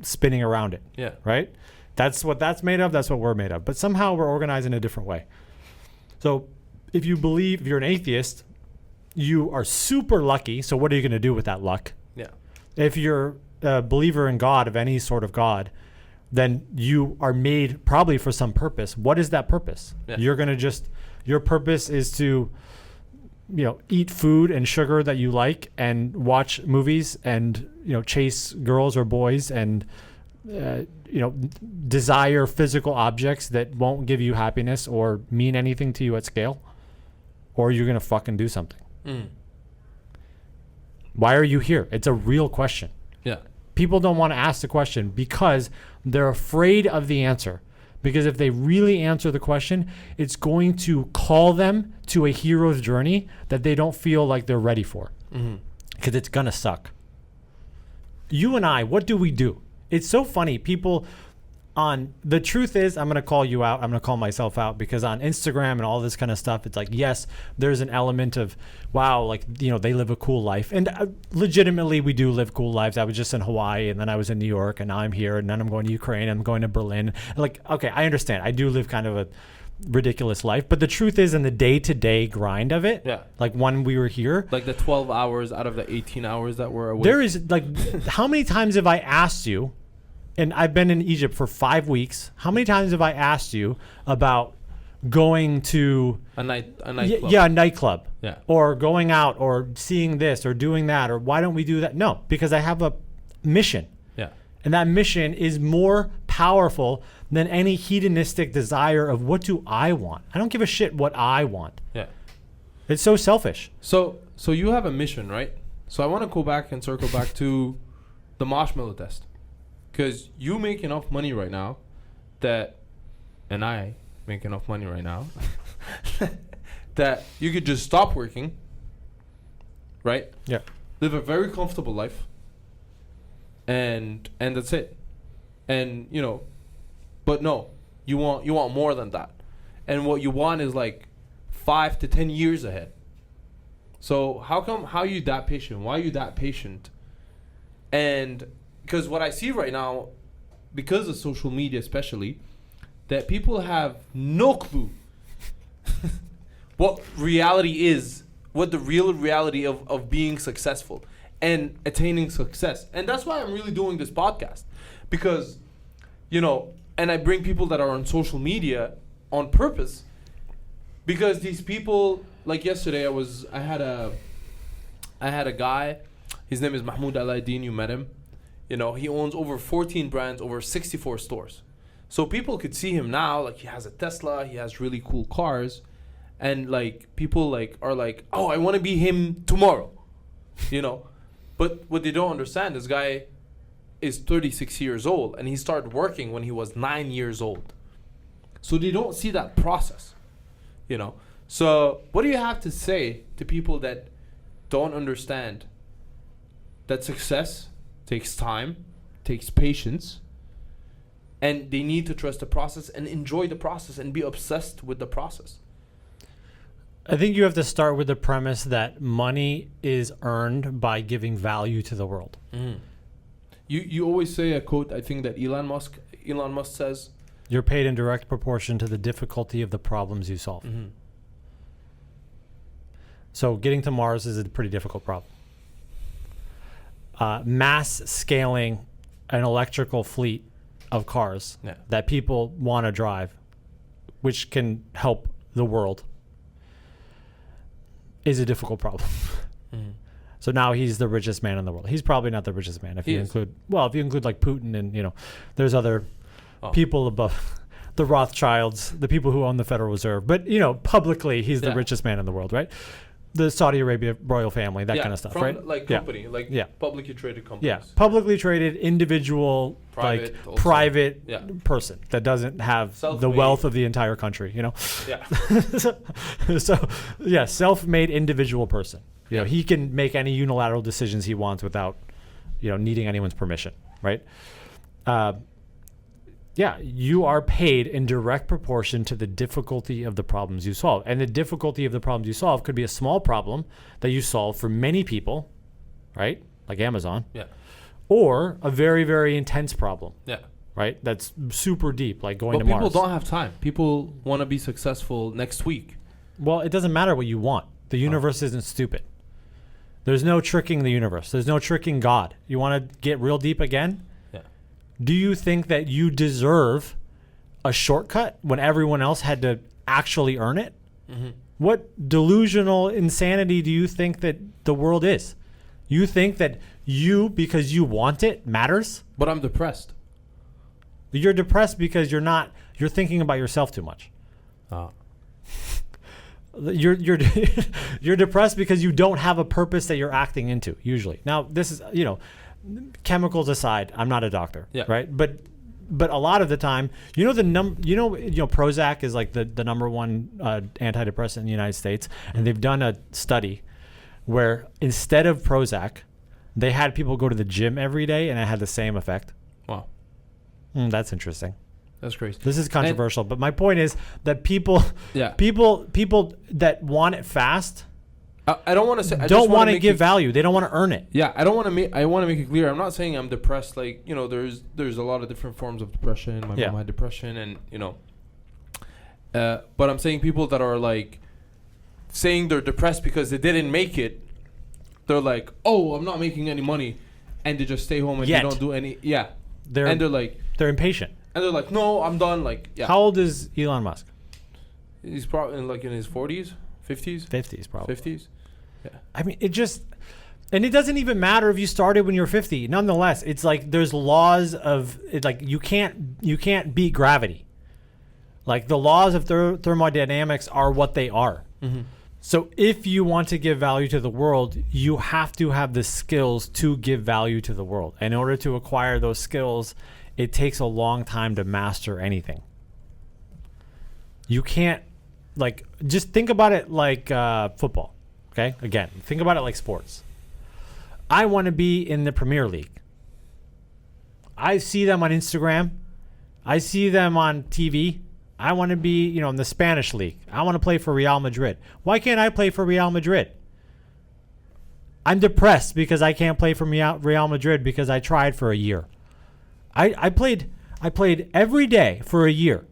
spinning around it. Yeah. Right? That's what that's made of. That's what we're made of. But somehow we're organized in a different way. So if you're an atheist, you are super lucky. So what are you going to do with that luck? Yeah. If you're a believer in God, of any sort of God, then you are made probably for some purpose. What is that purpose? Yeah. Your purpose is to eat food and sugar that you like and watch movies and, chase girls or boys and, desire physical objects that won't give you happiness or mean anything to you at scale, or you're going to fucking do something. Why are you here? It's a real question. Yeah. People don't want to ask the question because they're afraid of the answer. Because if they really answer the question, it's going to call them to a hero's journey that they don't feel like they're ready for. Because it's going to suck. You and I, what do we do? It's so funny. People the truth is, I'm going to call you out. I'm going to call myself out because on Instagram and all this kind of stuff, it's like, yes, there's an element of, wow, like, you know, they live a cool life. And legitimately, we do live cool lives. I was just in Hawaii and then I was in New York and now I'm here and then I'm going to Ukraine. I'm going to Berlin. Like, okay, I understand. I do live kind of a ridiculous life. But the truth is in the day-to-day grind of it, like when we were here. Like the 12 hours out of the 18 hours that we're away. There is like, how many times have I asked you, and I've been in Egypt for 5 weeks. How many times have I asked you about going to a nightclub? Yeah, a nightclub. Yeah. Or going out or seeing this or doing that, or why don't we do that? No, because I have a mission. Yeah. And that mission is more powerful than any hedonistic desire of what do I want? I don't give a shit what I want. Yeah. It's so selfish. So you have a mission, right? So I want to go back and circle back to the marshmallow test. Because you make enough money right now and I make enough money right now that you could just stop working, right? Yeah. Live a very comfortable life, and that's it. And you know, but no, you want more than that, and what you want is like 5 to 10 years ahead. So how are you that patient? Why are you that patient? And because what I see right now, because of social media especially, that people have no clue what reality is, what the real reality of being successful and attaining success. And that's why I'm really doing this podcast. Because, you know, and I bring people that are on social media on purpose. Because these people, like yesterday, I had a guy, his name is Mahmoud Al-Aidin, you met him. You know, he owns over 14 brands, over 64 stores. So people could see him now, like he has a Tesla, he has really cool cars. And like people like are like, oh, I want to be him tomorrow. You know? But what they don't understand, this guy is 36 years old and he started working when he was 9 years old. So they don't see that process. You know? So what do you have to say to people that don't understand that success takes time, takes patience, and they need to trust the process and enjoy the process and be obsessed with the process? I think you have to start with the premise that money is earned by giving value to the world. Mm-hmm. You always say a quote, I think that Elon Musk says, you're paid in direct proportion to the difficulty of the problems you solve. Mm-hmm. So getting to Mars is a pretty difficult problem. Mass scaling an electrical fleet of cars that people want to drive, which can help the world, is a difficult problem. Mm-hmm. So now he's the richest man in the world. He's probably not the richest man if you include like Putin and, you know, there's other people above the Rothschilds, the people who own the Federal Reserve. But, you know, publicly he's the richest man in the world, right? The Saudi Arabia royal family, that kind of stuff, right? Like company, publicly traded companies. Yeah, publicly traded individual, private person that doesn't have self-made. The wealth of the entire country, you know? Yeah. So, self-made individual person. You know, he can make any unilateral decisions he wants without, you know, needing anyone's permission, right? You are paid in direct proportion to the difficulty of the problems you solve. And the difficulty of the problems you solve could be a small problem that you solve for many people, right? Like Amazon. Yeah. Or a very, very intense problem. Yeah. Right? That's super deep, like going to Mars. Mars. People don't have time. People want to be successful next week. Well, it doesn't matter what you want. The universe isn't stupid. There's no tricking the universe. There's no tricking God. You want to get real deep again? Do you think that you deserve a shortcut when everyone else had to actually earn it? Mm-hmm. What delusional insanity do you think that the world is? You think that because you want it, matters? But I'm depressed. You're depressed because you're thinking about yourself too much. you're you're depressed because you don't have a purpose that you're acting into usually. Now this is, chemicals aside, I'm not a doctor, right? But a lot of the time, Prozac is like the number one antidepressant in the United States, and they've done a study where instead of Prozac, they had people go to the gym every day, and it had the same effect. Wow, that's interesting. That's crazy. This is controversial, but my point is that people that want it fast, I don't want to say don't want to give value. They don't want to earn it. Yeah, I want to make it clear. I'm not saying I'm depressed. Like, there's a lot of different forms of depression. My mom had depression, and but I'm saying people that are like saying they're depressed because they didn't make it. They're like, oh, I'm not making any money, and they just stay home and they don't do any. Yeah, they're impatient. And they're like, no, I'm done. Like, yeah. How old is Elon Musk? He's probably in his 40s, 50s? 50s, probably. 50s? Yeah. I mean, it doesn't even matter if you started when you're 50. Nonetheless, it's like there's laws of it. Like you can't beat gravity. Like the laws of thermodynamics are what they are. Mm-hmm. So if you want to give value to the world, you have to have the skills to give value to the world. In order to acquire those skills, it takes a long time to master anything. You can't, just think about it like football, okay? Again, think about it like sports. I want to be in the Premier League. I see them on Instagram. I see them on TV. I want to be, in the Spanish league. I want to play for Real Madrid. Why can't I play for Real Madrid? I'm depressed because I can't play for Real Madrid because I tried for a year. I played every day for a year,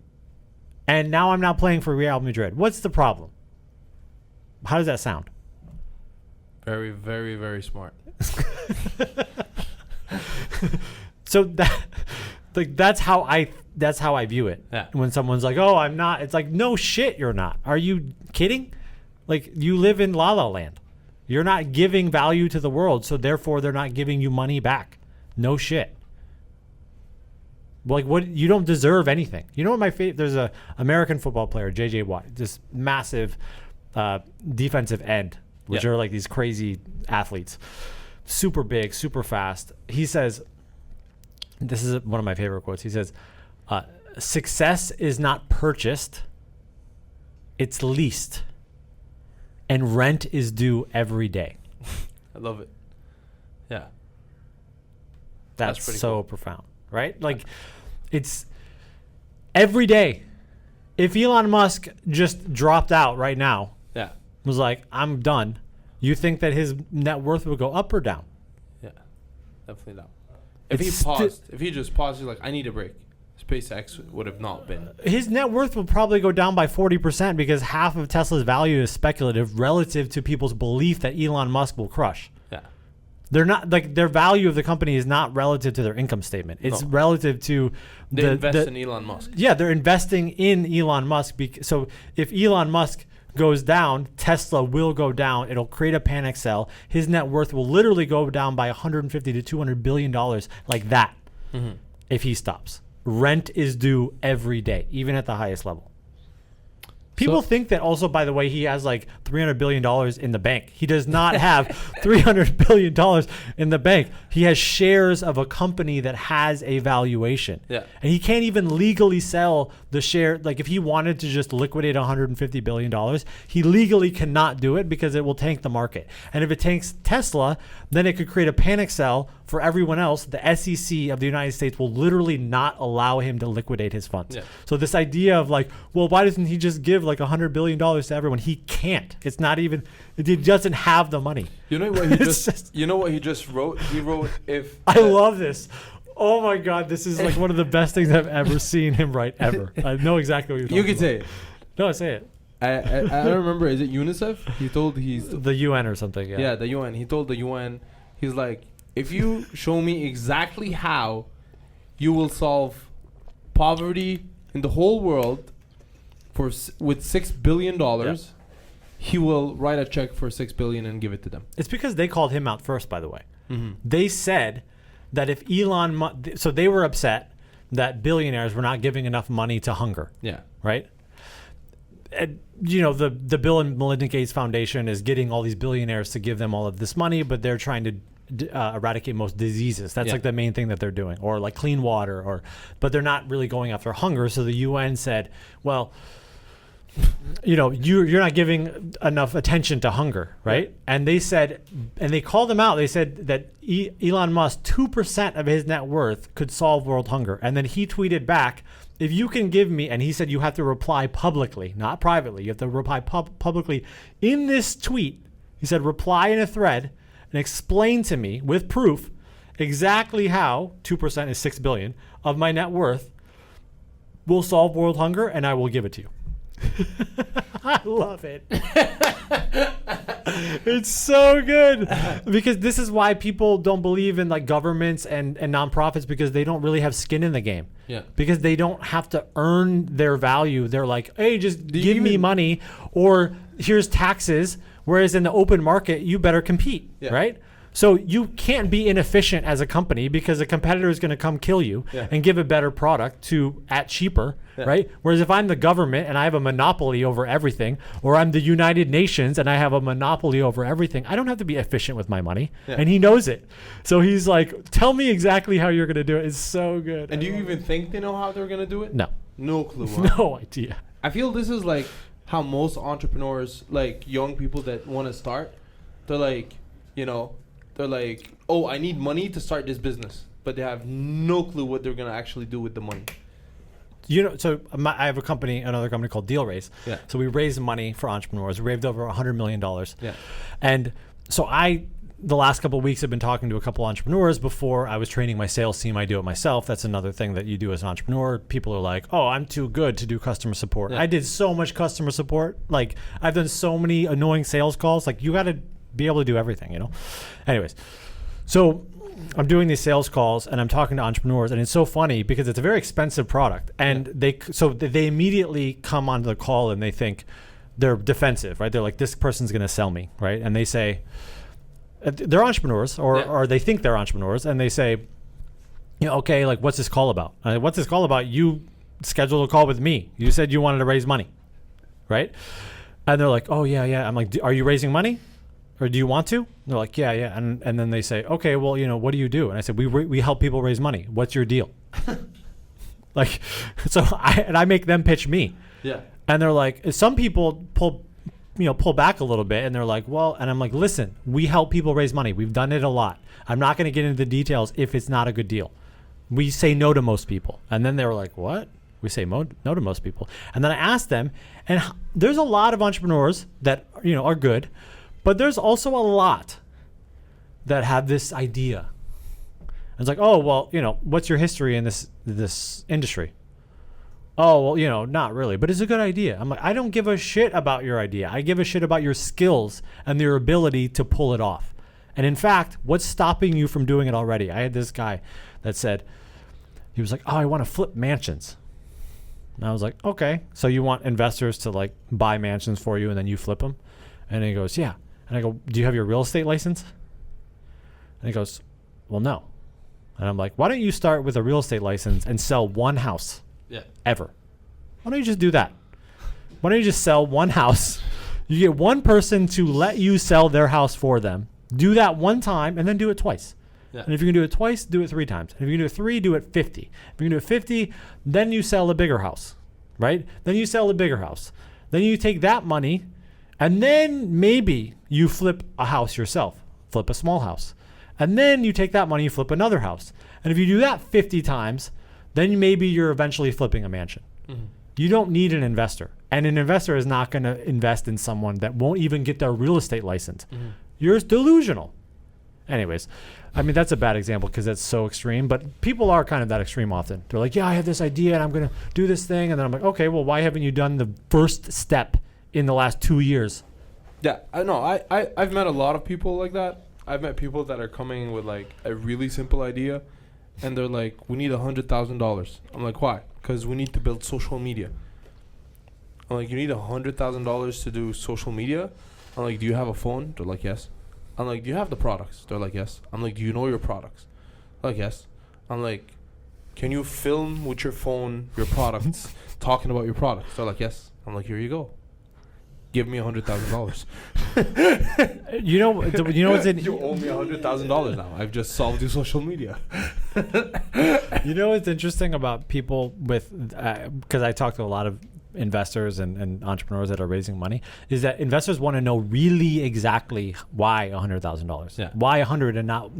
and now I'm not playing for Real Madrid. What's the problem? How does that sound? Very, very, very smart. So that's how I view it. Yeah. When someone's like, "Oh, I'm not," it's like, "No shit, you're not." Are you kidding? Like, you live in La La Land. You're not giving value to the world, so therefore they're not giving you money back. No shit. Like, what? You don't deserve anything. You know what my favorite? There's a American football player, J.J. Watt, this massive defensive end, which are like these crazy athletes, super big, super fast. He says, this is one of my favorite quotes. He says, "Success is not purchased; it's leased, and rent is due every day." I love it. Yeah, that's pretty so cool. profound, right? Like. It's every day. If Elon Musk just dropped out right now, was like, I'm done, you think that his net worth would go up or down? Yeah, definitely down. If he just paused, he's like, I need a break. SpaceX would have not been. His net worth will probably go down by 40% because half of Tesla's value is speculative relative to people's belief that Elon Musk will crush. Yeah. They're not, like, their value of the company is not relative to their income statement. It's relative to they invest in Elon Musk. Yeah, they're investing in Elon Musk. So if Elon Musk goes down, Tesla will go down. It'll create a panic sell. His net worth will literally go down by $150 to $200 billion like that if he stops. Rent is due every day, even at the highest level. People think that also, by the way, he has like $300 billion in the bank. He does not have $300 billion in the bank. He has shares of a company that has a valuation. Yeah. And he can't even legally sell the share. Like, if he wanted to just liquidate $150 billion, he legally cannot do it because it will tank the market. And if it tanks Tesla, then it could create a panic sell for everyone else. The SEC of the United States will literally not allow him to liquidate his funds. Yeah. So this idea of like, well, why doesn't he just give like $100 billion to everyone? He can't. It's not even, he doesn't have the money. You know what he just wrote? He wrote, if I love this. Oh my God, this is like one of the best things I've ever seen him write ever. I know exactly what you're talking about. You can say it. No, say it. I don't remember. Is it Youssef? The UN or something. Yeah. Yeah, the UN. He told the UN, he's like, if you show me exactly how you will solve poverty in the whole world with $6 billion, he will write a check for $6 billion and give it to them. It's because they called him out first, by the way. Mm-hmm. They said that if Elon Musk, so they were upset that billionaires were not giving enough money to hunger. Yeah. Right? you know, the Bill and Melinda Gates Foundation is getting all these billionaires to give them all of this money, but they're trying to eradicate most diseases. That's like the main thing that they're doing, or like clean water, but they're not really going after hunger. So the UN said, well, you know, you're not giving enough attention to hunger, right? And they said, and they called them out. They said that Elon Musk, 2% of his net worth could solve world hunger. And then he tweeted back, if you can give me, and he said you have to reply publicly, not privately. You have to reply publicly in this tweet. He said, reply in a thread and explain to me with proof exactly how 2% is 6 billion of my net worth will solve world hunger, and I will give it to you. I love it. It's so good, because this is why people don't believe in like governments and nonprofits, because they don't really have skin in the game. Yeah. Because they don't have to earn their value. They're like, hey, just give me money, or here's taxes. Whereas in the open market, you better compete, right? So you can't be inefficient as a company, because a competitor is going to come kill you and give a better product at cheaper, right? Whereas if I'm the government and I have a monopoly over everything, or I'm the United Nations and I have a monopoly over everything, I don't have to be efficient with my money. And he knows it. So he's like, tell me exactly how you're going to do it. It's so good. And do you even think they know how they're going to do it? No. No clue. Huh? No idea. I feel this is like how most entrepreneurs, like young people that want to start, they're like, you know, they're like, oh, I need money to start this business. But they have no clue what they're going to actually do with the money. You know, so I have another company called Deal Raise. Yeah. So we raise money for entrepreneurs. We raised over $100 million. Yeah. And so the last couple of weeks, I've been talking to a couple entrepreneurs. Before I was training my sales team, I do it myself. That's another thing that you do as an entrepreneur. People are like, oh, I'm too good to do customer support. Yeah. I did so much customer support. Like, I've done so many annoying sales calls. Like, you got to be able to do everything, you know? Anyways, so I'm doing these sales calls and I'm talking to entrepreneurs, and it's so funny because it's a very expensive product. And they immediately come onto the call and they think they're defensive, right? They're like, this person's going to sell me, right? And they say, they're entrepreneurs, or they think they're entrepreneurs, and they say, you know, okay, like, what's this call about? What's this call about? You scheduled a call with me. You said you wanted to raise money, right? And they're like, oh, yeah. I'm like, are you raising money? Or do you want to? And they're like, yeah. And then they say, okay, well, you know, what do you do? And I said, we help people raise money. What's your deal? Like, so I make them pitch me. Yeah. And they're like, some people pull back a little bit, and they're like, well, and I'm like, listen, we help people raise money. We've done it a lot. I'm not going to get into the details if it's not a good deal. We say no to most people. And then they were like, what? We say no to most people. And then I asked them, and there's a lot of entrepreneurs that, you know, are good, but there's also a lot that have this idea. It's like, oh, well, you know, what's your history in this industry? Oh, well, you know, not really, but it's a good idea. I'm like, I don't give a shit about your idea. I give a shit about your skills and your ability to pull it off. And in fact, what's stopping you from doing it already? I had this guy that said, he was like, oh, I want to flip mansions. And I was like, okay, so you want investors to like buy mansions for you and then you flip them? And he goes, yeah. And I go, do you have your real estate license? And he goes, well, no. And I'm like, why don't you start with a real estate license and sell one house? Yeah. Ever. Why don't you just do that? Why don't you just sell one house? You get one person to let you sell their house for them. Do that one time and then do it twice. Yeah. And if you can do it twice, do it 3 times. And if you can do it 3, do it 50. If you can do it 50, then you sell a bigger house, right? Then you sell a bigger house. Then you take that money and then maybe you flip a house yourself, flip a small house. And then you take that money, you flip another house. And if you do that 50 times, then maybe you're eventually flipping a mansion. Mm-hmm. You don't need an investor. And an investor is not going to invest in someone that won't even get their real estate license. Mm-hmm. You're delusional. Anyways, I mean, that's a bad example because that's so extreme, but people are kind of that extreme often. They're like, yeah, I have this idea and I'm going to do this thing. And then I'm like, okay, well, why haven't you done the first step in the last 2 years? Yeah, I know. I've met a lot of people like that. I've met people that are coming with like a really simple idea and they're like, we need $100,000. I'm like, why? Because we need to build social media. I'm like, you need $100,000 to do social media? I'm like, do you have a phone? They're like, yes. I'm like, do you have the products? They're like, yes. I'm like, do you know your products? They're like, yes. I'm like, can you film with your phone your products, talking about your products? They're like, yes. I'm like, here you go. give me $100,000. You know what's in, You owe me $100,000 now. I've just solved your social media. you know what's interesting about people with, because I talk to a lot of investors and entrepreneurs that are raising money, is that investors want to know really exactly why $100,000. Yeah. Why 100 and not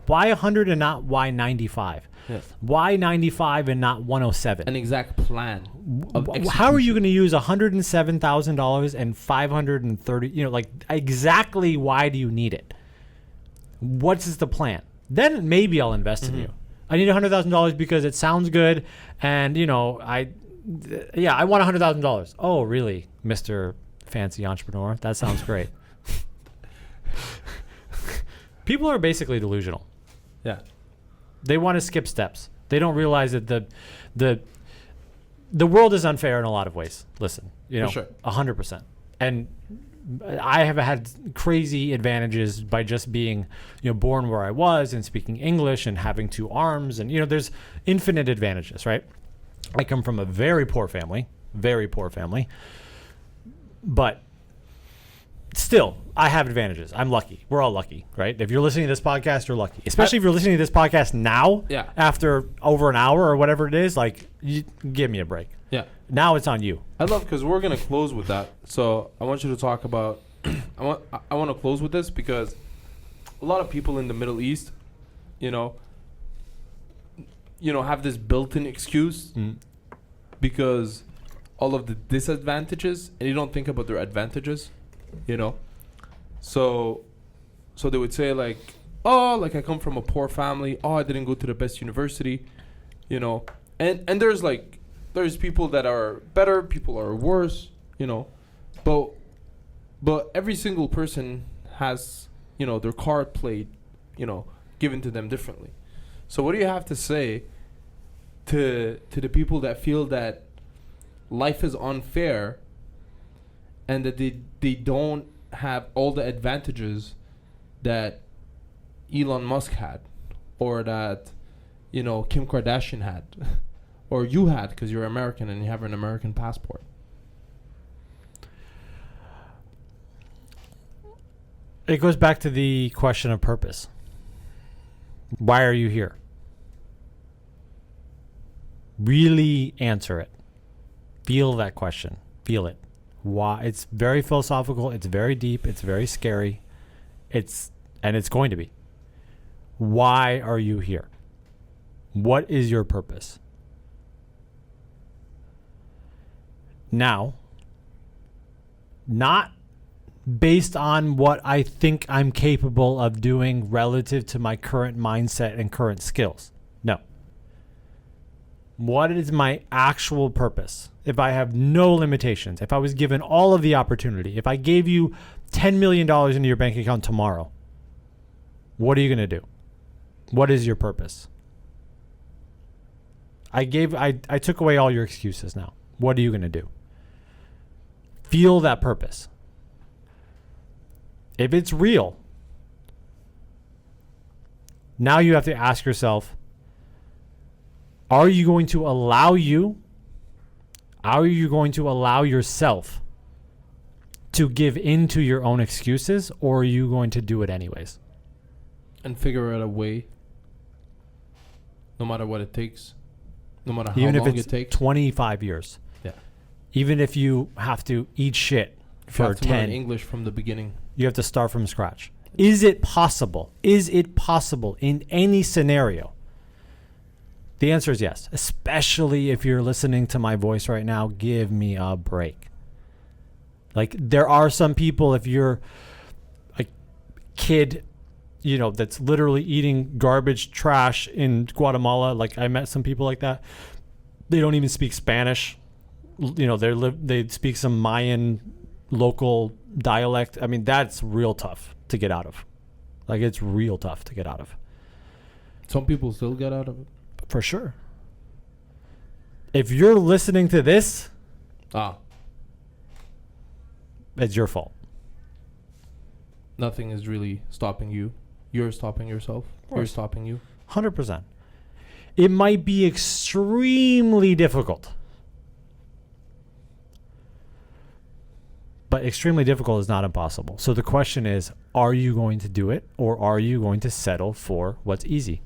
why 100 and not why 95. Yes. Why 95 and not 107? An exact plan of How are you going to use $107,000 and 530? You know, like exactly why do you need it? What's the plan? Then maybe I'll invest in you. I need $100,000 because it sounds good, and you know, I want $100,000. Oh, really, Mr. Fancy Entrepreneur? That sounds great. People are basically delusional. Yeah. They want to skip steps. They don't realize that the world is unfair in a lot of ways. Listen, you know, For sure. 100%. And I have had crazy advantages by just being, you know, born where I was and speaking English and having two arms, and you know, there's infinite advantages, right? I come from a very poor family, but still, I have advantages. I'm lucky. We're all lucky, right? If you're listening to this podcast, you're lucky. Especially if you're listening to this podcast now, after over an hour or whatever it is, like, give me a break. Yeah. Now it's on you. I love, because we're going to close with that. So I want you to talk about, I want to close with this because a lot of people in the Middle East, you know, have this built-in excuse because all of the disadvantages, and you don't think about their advantages, you know. So they would say like, oh, like I come from a poor family. Oh, I didn't go to the best university, you know. And there's people that are better, people are worse, you know. But every single person has, you know, their card played, you know, given to them differently. So what do you have to say to the people that feel that life is unfair and that they don't have all the advantages that Elon Musk had, or that, you know, Kim Kardashian had, or you had because you're American and you have an American passport? It goes back to the question of purpose. Why are you here? Really answer it. Feel that question. Feel it. Why? It's very philosophical. It's very deep. It's very scary. It's going to be. Why are you here? What is your purpose? Now, not based on what I think I'm capable of doing relative to my current mindset and current skills. No. What is my actual purpose? If I have no limitations, if I was given all of the opportunity, if I gave you $10 million into your bank account tomorrow, what are you going to do? What is your purpose? I took away all your excuses now. What are you going to do? Feel that purpose. If it's real, now you have to ask yourself, are you going to allow yourself to give into your own excuses, or are you going to do it anyways? And figure out a way, no matter what it takes, no matter how Even long if it's it takes. 25 years. Yeah. Even if you have to eat shit for You have to 10. learn English from the beginning. You have to start from scratch. Is it possible? Is it possible in any scenario? The answer is yes. Especially if you're listening to my voice right now, give me a break. Like, there are some people, if you're a kid, you know, that's literally eating garbage trash in Guatemala, like I met some people like that. They don't even speak Spanish. You know, they speak some Mayan local dialect. I mean, that's real tough to get out of. Like, it's real tough to get out of. Some people still get out of it. For sure. If you're listening to this, it's your fault. Nothing is really stopping you. You're stopping yourself. You're stopping you. 100%. It might be extremely difficult. But extremely difficult is not impossible. So the question is, are you going to do it, or are you going to settle for what's easy?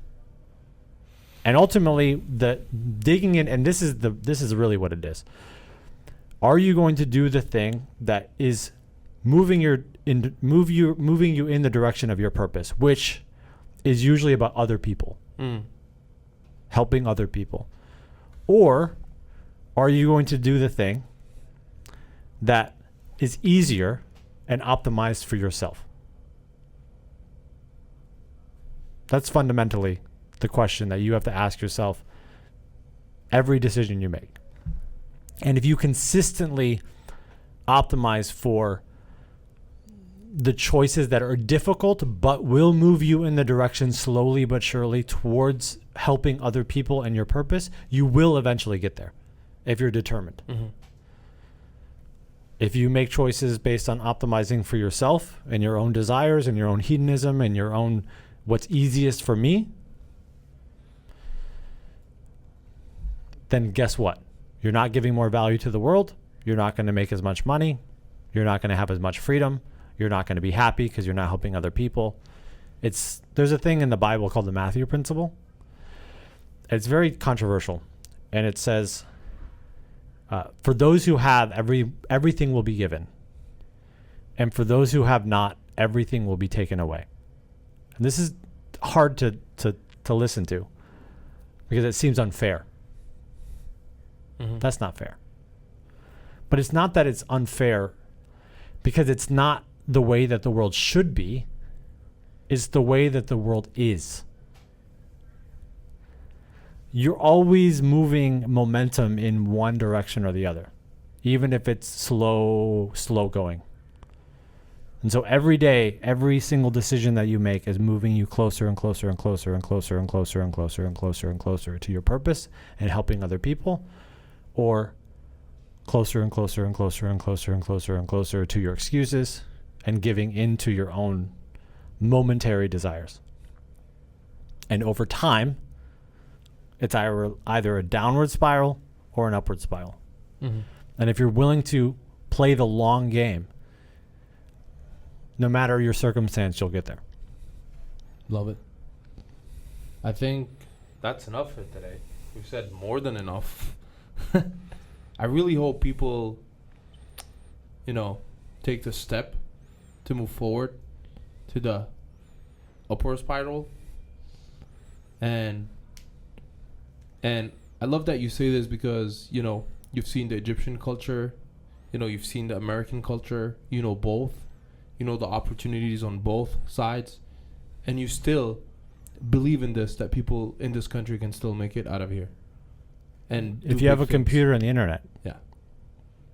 And ultimately, the digging in, and this is really what it is. Are you going to do the thing that is moving you in the direction of your purpose, which is usually about other people, helping other people? Or are you going to do the thing that is easier and optimized for yourself? That's fundamentally the question that you have to ask yourself every decision you make. And if you consistently optimize for the choices that are difficult but will move you in the direction slowly but surely towards helping other people and your purpose, you will eventually get there if you're determined. If you make choices based on optimizing for yourself and your own desires and your own hedonism and your own what's easiest for me, then guess what? You're not giving more value to the world. You're not going to make as much money. You're not going to have as much freedom. You're not going to be happy because you're not helping other people. There's a thing in the Bible called the Matthew Principle. It's very controversial. And it says, for those who have, everything will be given. And for those who have not, everything will be taken away. And this is hard to listen to because it seems unfair. That's not fair. But it's not that it's unfair because it's not the way that the world should be. It's the way that the world is. You're always moving momentum in one direction or the other, even if it's slow going. And so every day, every single decision that you make is moving you closer and closer and closer and closer and closer and closer and closer and closer to your purpose and helping other people, or closer and closer and closer and closer and closer and closer to your excuses and giving in to your own momentary desires. And over time, it's either a downward spiral or an upward spiral. And if you're willing to play the long game, no matter your circumstance, you'll get there. Love it. I think that's enough for today. We've said more than enough. I really hope people, take the step to move forward to the upward spiral. And I love that you say this because, you've seen the Egyptian culture, you've seen the American culture, both, the opportunities on both sides, and you still believe in this, that people in this country can still make it out of here. And if you have a computer and the internet. Yeah.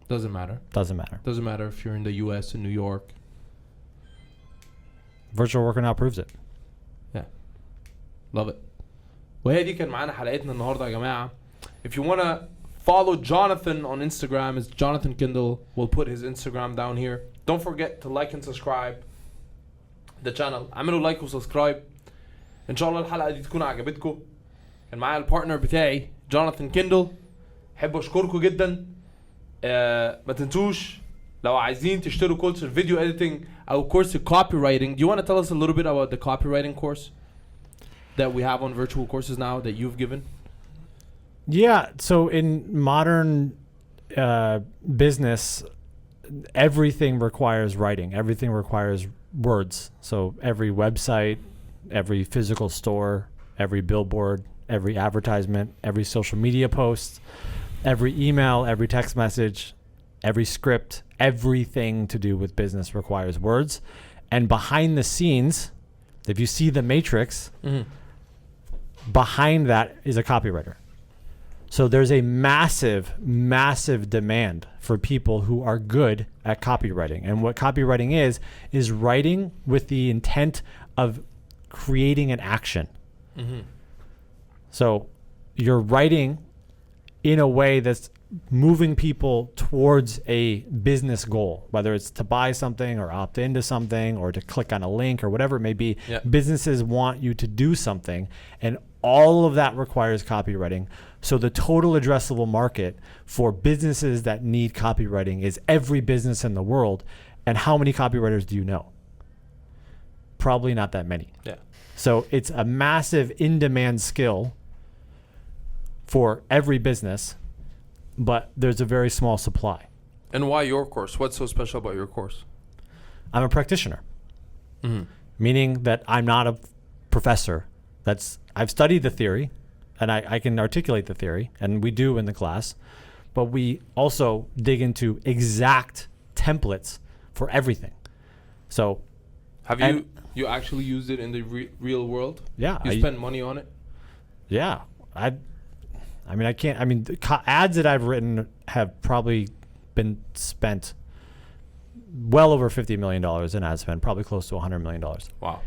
Doesn't matter. Doesn't matter if you're in the US, in New York. Virtual worker now proves it. Yeah. Love it. وهي دي كان معانا حلقتنا النهارده يا جماعه. If you want to follow Jonathon on Instagram, it's Jonathon Kendall. We'll put his Instagram down here. Don't forget to like and subscribe the channel. اعملوا لايك وسبسكرايب. ان شاء الله الحلقه دي تكون عجبتكم. كان معايا البارتنر بتاعي جوناثان كيندل. احب اشكركم جدا. ما تنسوش لو عايزين تشتروا كورس الفيديو اديتنج او كورس الكوبي. Do you want to tell us a little bit about the copywriting course that we have on virtual courses now that you've given? Yeah, so in modern business, everything requires writing. Everything requires words. So every website, every physical store, every billboard, every advertisement, every social media post, every email, every text message, every script, everything to do with business requires words. And behind the scenes, if you see the matrix, behind that is a copywriter. So there's a massive, massive demand for people who are good at copywriting. And what copywriting is writing with the intent of creating an action. So you're writing in a way that's moving people towards a business goal, whether it's to buy something or opt into something or to click on a link or whatever it may be. Yeah. Businesses want you to do something, and all of that requires copywriting. So the total addressable market for businesses that need copywriting is every business in the world. And how many copywriters do you know? Probably not that many. Yeah. So it's a massive in-demand skill for every business, but there's a very small supply. And why your course? What's so special about your course? I'm a practitioner, Mm-hmm. meaning that I'm not a professor. I've studied the theory, and I can articulate the theory, and we do in the class, but we also dig into exact templates for everything. So Have you actually used it in the real world? yeah, You spend money on it? yeah, the ads that I've written have probably been spent well over $50 million in ad spend, probably close to $100 million. Wow.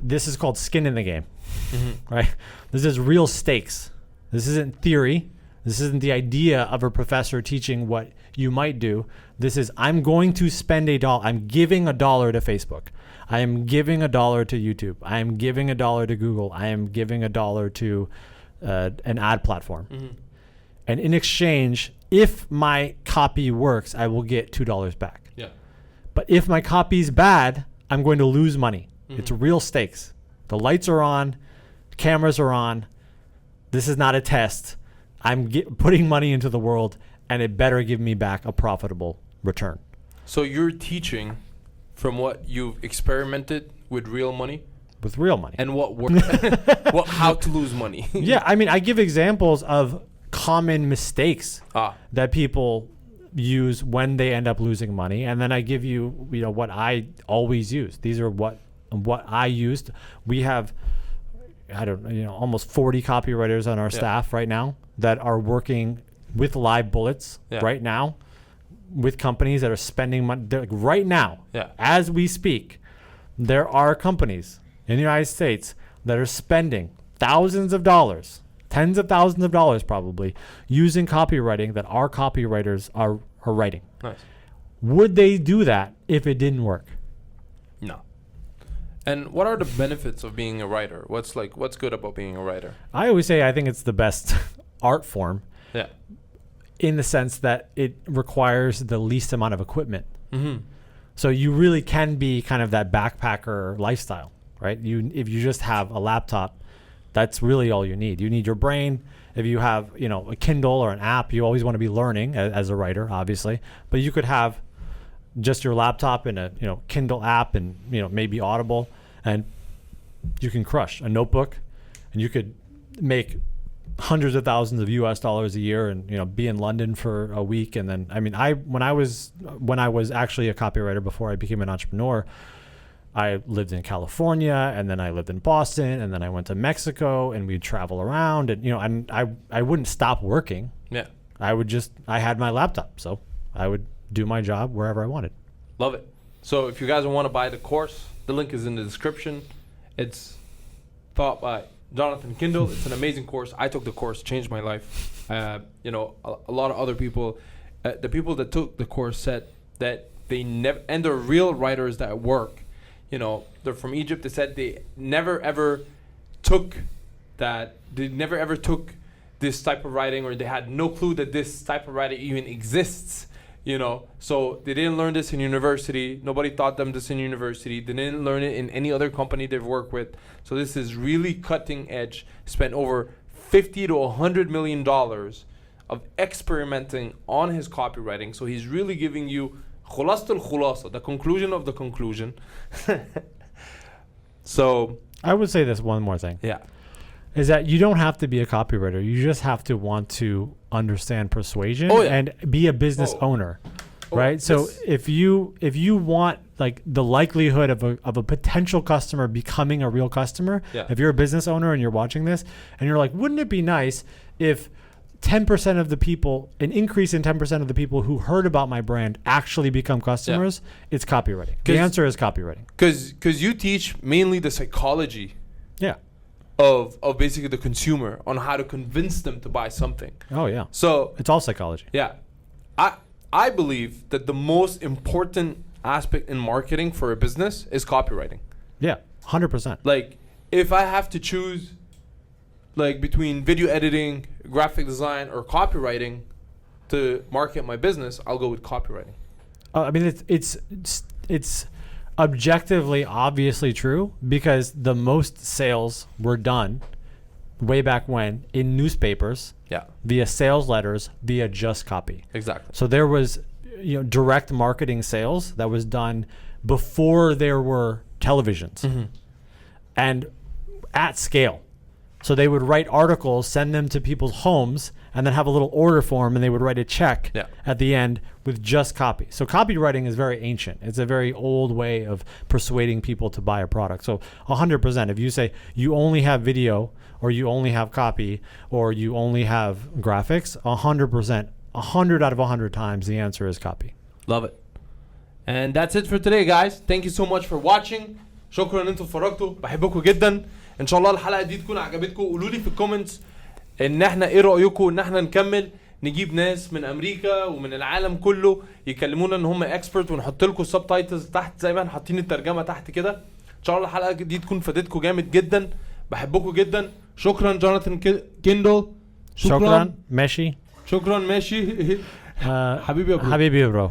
This is called skin in the game, Mm-hmm. right? This is real stakes. This isn't theory. This isn't the idea of a professor teaching what you might do. This is, I'm going to spend $1. I'm giving $1 to Facebook. I am giving $1 to YouTube. I am giving $1 to Google. I am giving $1 to an ad platform. Mm-hmm. And in exchange, if my copy works, I will get $2 back. Yeah. But if my copy's bad, I'm going to lose money. Mm-hmm. It's real stakes. The lights are on, cameras are on. This is not a test. I'm putting money into the world, and it better give me back a profitable return. So you're teaching from what you've experimented with real money With real money. and what worked, how to lose money. Yeah, I give examples of common mistakes that people use when they end up losing money, and then I give you what I always use. These are what I used. We have almost 40 copywriters on our staff right now that are working with live bullets right now with companies that are spending money right now. As we speak, there are companies in the United States that are spending thousands of dollars, tens of thousands of dollars probably, using copywriting that our copywriters are writing. Nice. Would they do that if it didn't work? No. And what are the benefits of being a writer? What's good about being a writer? I always say I think it's the best art form. Yeah. In the sense that it requires the least amount of equipment. Mm-hmm. So you really can be kind of that backpacker lifestyle, right? If you just have a laptop, that's really all you need. You need your brain. If you have, a Kindle or an app, you always want to be learning as a writer, obviously. But you could have just your laptop and a, Kindle app and, maybe Audible, and you can crush a notebook, and you could make hundreds of thousands of US dollars a year and, be in London for a week. And then, when I was actually a copywriter before I became an entrepreneur, I lived in California, and then I lived in Boston, and then I went to Mexico, and we'd travel around, and and I wouldn't stop working. Yeah. I had my laptop, so I would do my job wherever I wanted. Love it. So if you guys want to buy the course, the link is in the description. It's taught by Jonathon Kendall. It's an amazing course. I took the course, changed my life. A lot of other people, the people that took the course said that they never, and they're real writers that work. They're from Egypt. They said they never ever took that. They never ever took this type of writing, or they had no clue that this type of writing even exists. So they didn't learn this in university. Nobody taught them this in university. They didn't learn it in any other company they've worked with. So this is really cutting edge. Spent over $50 to $100 million of experimenting on his copywriting. So he's really giving you the conclusion of the conclusion. So I would say this one more thing. Yeah. Is that you don't have to be a copywriter. You just have to want to understand persuasion and be a business owner, right? So if you want like the likelihood of a potential customer becoming a real customer, if you're a business owner and you're watching this and you're like, wouldn't it be nice if 10% of the people, an increase in 10% of the people who heard about my brand actually become customers? It's copywriting. The answer is copywriting. Because you teach mainly the psychology. Yeah. of basically the consumer on how to convince them to buy something. Oh yeah. So It's all psychology. yeah, I believe that the most important aspect in marketing for a business is copywriting. Yeah, 100%. Like if I have to choose like between video editing, graphic design, or copywriting to market my business, I'll go with copywriting. I mean, it's objectively obviously true because the most sales were done way back when in newspapers, Yeah, via sales letters, via just copy. exactly. So there was, direct marketing sales that was done before there were televisions and at scale. So they would write articles, send them to people's homes, and then have a little order form, and they would write a check at the end with just copy. So copywriting is very ancient. It's a very old way of persuading people to buy a product. So 100%, if you say you only have video, or you only have copy, or you only have graphics, 100%, 100 out of 100 times the answer is copy. Love it. And that's it for today, guys. Thank you so much for watching. شكرا ان انتوا اتفرجتوا، بحبكم جدا. ان شاء الله الحلقه دي تكون عجبتكم. قولوا لي في الكومنتس ان احنا ايه رايكم ان احنا نكمل نجيب ناس من امريكا ومن العالم كله يكلمونا ان هم اكسبرت، ونحط لكم السب تايتلز تحت زي ما احنا حاطين الترجمه تحت كده. ان شاء الله الحلقه دي تكون فادتكم جامد جدا. بحبكم جدا. شكرا جوناثان كيندل. شكرا ماشي. شكرا ماشي. حبيبي يا برو. حبيبي يا برو.